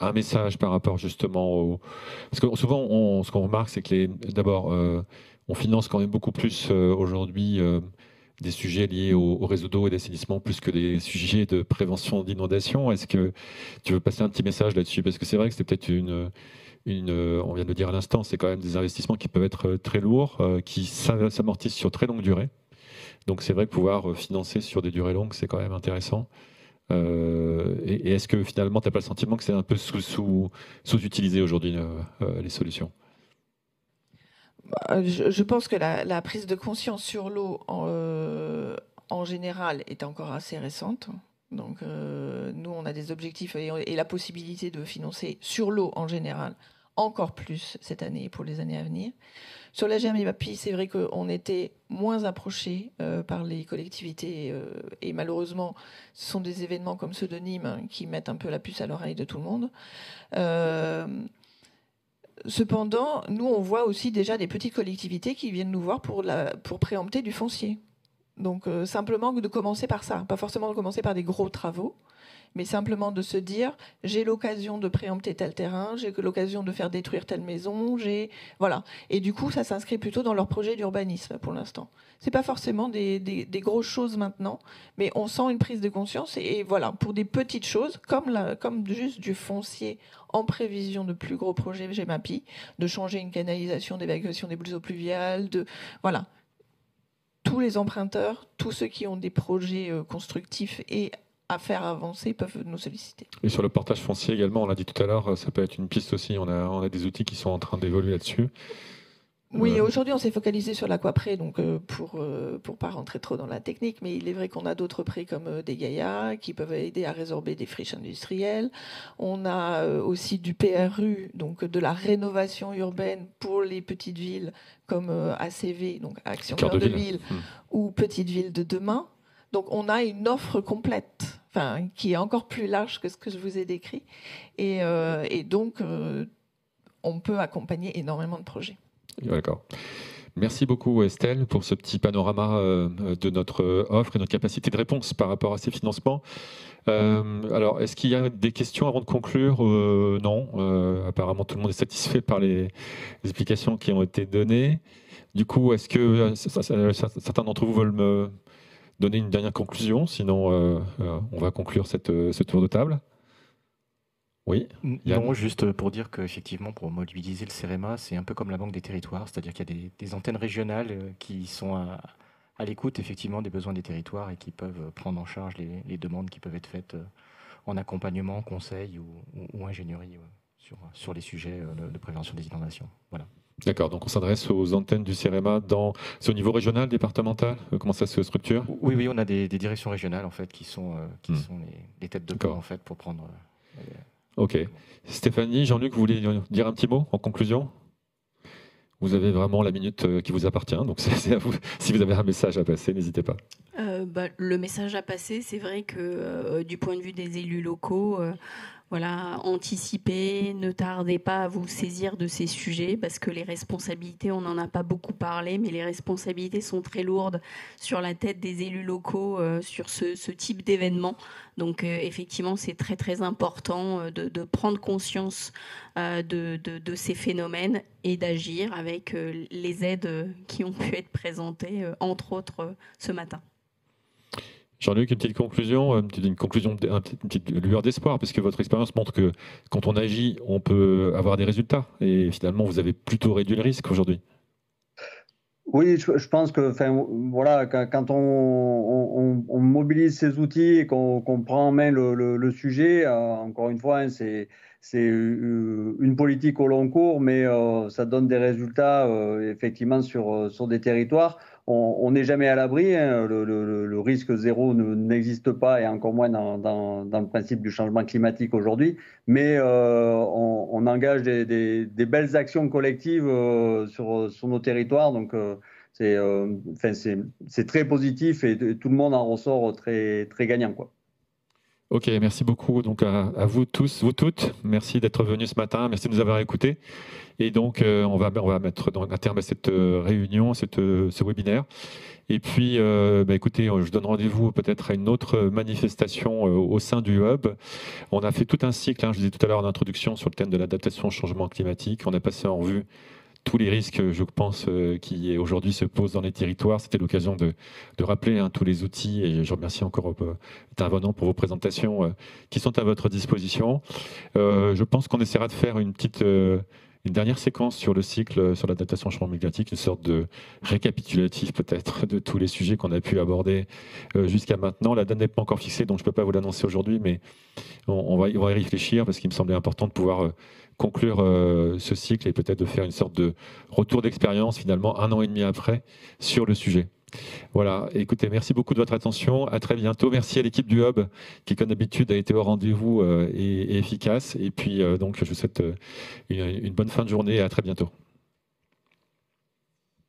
S2: un message par rapport justement Parce que souvent, ce qu'on remarque, c'est que d'abord, on finance quand même beaucoup plus aujourd'hui des sujets liés au réseau d'eau et d'assainissement plus que des sujets de prévention d'inondation. Est-ce que tu veux passer un petit message là-dessus? Parce que c'est vrai que c'est peut-être on vient de le dire à l'instant, c'est quand même des investissements qui peuvent être très lourds, qui s'amortissent sur très longue durée. Donc c'est vrai que pouvoir financer sur des durées longues, c'est quand même intéressant. Et est-ce que finalement, tu n'as pas le sentiment que c'est un peu sous-utilisé aujourd'hui, les solutions?
S7: Je pense que la prise de conscience sur l'eau en général est encore assez récente. Donc nous, on a des objectifs et la possibilité de financer sur l'eau en général encore plus cette année et pour les années à venir. Sur la GEMAPI, c'est vrai qu'on était moins approchés par les collectivités et malheureusement, ce sont des événements comme ceux de Nîmes qui mettent un peu la puce à l'oreille de tout le monde. Cependant, nous, on voit aussi déjà des petites collectivités qui viennent nous voir pour préempter du foncier. Donc simplement de commencer par ça, pas forcément de commencer par des gros travaux, mais simplement de se dire j'ai l'occasion de préempter tel terrain, j'ai l'occasion de faire détruire telle maison, voilà. Et du coup, ça s'inscrit plutôt dans leur projet d'urbanisme pour l'instant. C'est pas forcément des grosses choses maintenant, mais on sent une prise de conscience et voilà, pour des petites choses comme juste du foncier en prévision de plus gros projets GEMAPI, de changer une canalisation d'évacuation des eaux pluviales, voilà. Tous les emprunteurs, tous ceux qui ont des projets constructifs et à faire avancer peuvent nous solliciter.
S2: Et sur le portage foncier également, on l'a dit tout à l'heure, ça peut être une piste aussi. On a des outils qui sont en train d'évoluer là-dessus.
S7: Oui, aujourd'hui on s'est focalisé sur l'aquaprêt, donc pour pas rentrer trop dans la technique, mais il est vrai qu'on a d'autres prêts comme des Gaïa qui peuvent aider à résorber des friches industrielles. On a aussi du PRU, donc de la rénovation urbaine pour les petites villes comme ACV, donc Action Cœur de Ville, ou Petites Villes de demain. Donc on a une offre complète, qui est encore plus large que ce que je vous ai décrit, et donc on peut accompagner énormément de projets.
S2: D'accord. Merci beaucoup Estelle pour ce petit panorama de notre offre et notre capacité de réponse par rapport à ces financements. Alors, est-ce qu'il y a des questions avant de conclure ? Non. Apparemment, tout le monde est satisfait par les explications qui ont été données. Du coup, est-ce que certains d'entre vous veulent me donner une dernière conclusion ? Sinon, on va conclure ce tour de table. Oui.
S4: Non, juste pour dire qu'effectivement, pour mobiliser le CEREMA, c'est un peu comme la Banque des territoires, c'est-à-dire qu'il y a des antennes régionales qui sont à l'écoute effectivement des besoins des territoires et qui peuvent prendre en charge les demandes qui peuvent être faites en accompagnement, conseil ou ingénierie sur les sujets de prévention des inondations. Voilà.
S2: D'accord, donc on s'adresse aux antennes du CEREMA. C'est au niveau régional, départemental ? Comment ça se structure ?
S4: Oui, on a des directions régionales en fait qui sont les têtes de pont en fait pour prendre.
S2: Ok. Stéphanie, Jean-Luc, vous voulez dire un petit mot en conclusion ? Vous avez vraiment la minute qui vous appartient, donc c'est à vous. Si vous avez un message à passer, n'hésitez pas.
S3: Le message à passer, c'est vrai que du point de vue des élus locaux, anticipez, ne tardez pas à vous saisir de ces sujets parce que les responsabilités, on n'en a pas beaucoup parlé, mais les responsabilités sont très lourdes sur la tête des élus locaux sur ce type d'événement. Donc effectivement, c'est très très important de prendre conscience de ces phénomènes et d'agir avec les aides qui ont pu être présentées, entre autres, ce matin.
S2: Jean-Luc, une petite conclusion, une petite lueur d'espoir, parce que votre expérience montre que quand on agit, on peut avoir des résultats. Et finalement, vous avez plutôt réduit le risque aujourd'hui.
S6: Oui, je pense que, quand on mobilise ces outils et qu'on prend en main le sujet, encore une fois, c'est une politique au long cours, mais ça donne des résultats effectivement sur des territoires. On n'est jamais à l'abri, hein, le risque zéro n'existe pas, et encore moins dans le principe du changement climatique aujourd'hui, mais on engage des belles actions collectives sur nos territoires, donc c'est très positif et tout le monde en ressort très, très gagnant, quoi.
S2: Ok, merci beaucoup donc à vous tous, vous toutes. Merci d'être venus ce matin, merci de nous avoir écoutés. Et donc, on va mettre un terme à cette réunion, ce webinaire. Et puis, écoutez, je donne rendez-vous peut-être à une autre manifestation au sein du Hub. On a fait tout un cycle, je disais tout à l'heure en introduction, sur le thème de l'adaptation au changement climatique. On a passé en revue tous les risques, je pense, qui aujourd'hui se posent dans les territoires. C'était l'occasion de rappeler tous les outils, et je remercie encore intervenants pour vos présentations qui sont à votre disposition. Je pense qu'on essaiera de faire une dernière séquence sur le cycle, sur l'adaptation au changement climatique, une sorte de récapitulatif peut-être de tous les sujets qu'on a pu aborder jusqu'à maintenant. La date n'est pas encore fixée, donc je ne peux pas vous l'annoncer aujourd'hui, mais on va y réfléchir parce qu'il me semblait important de pouvoir conclure ce cycle et peut-être de faire une sorte de retour d'expérience finalement 1 an et demi après sur le sujet. Voilà, écoutez, merci beaucoup de votre attention, à très bientôt. Merci à l'équipe du Hub qui, comme d'habitude, a été au rendez-vous et efficace. Et puis, donc, je vous souhaite une bonne fin de journée et à très bientôt.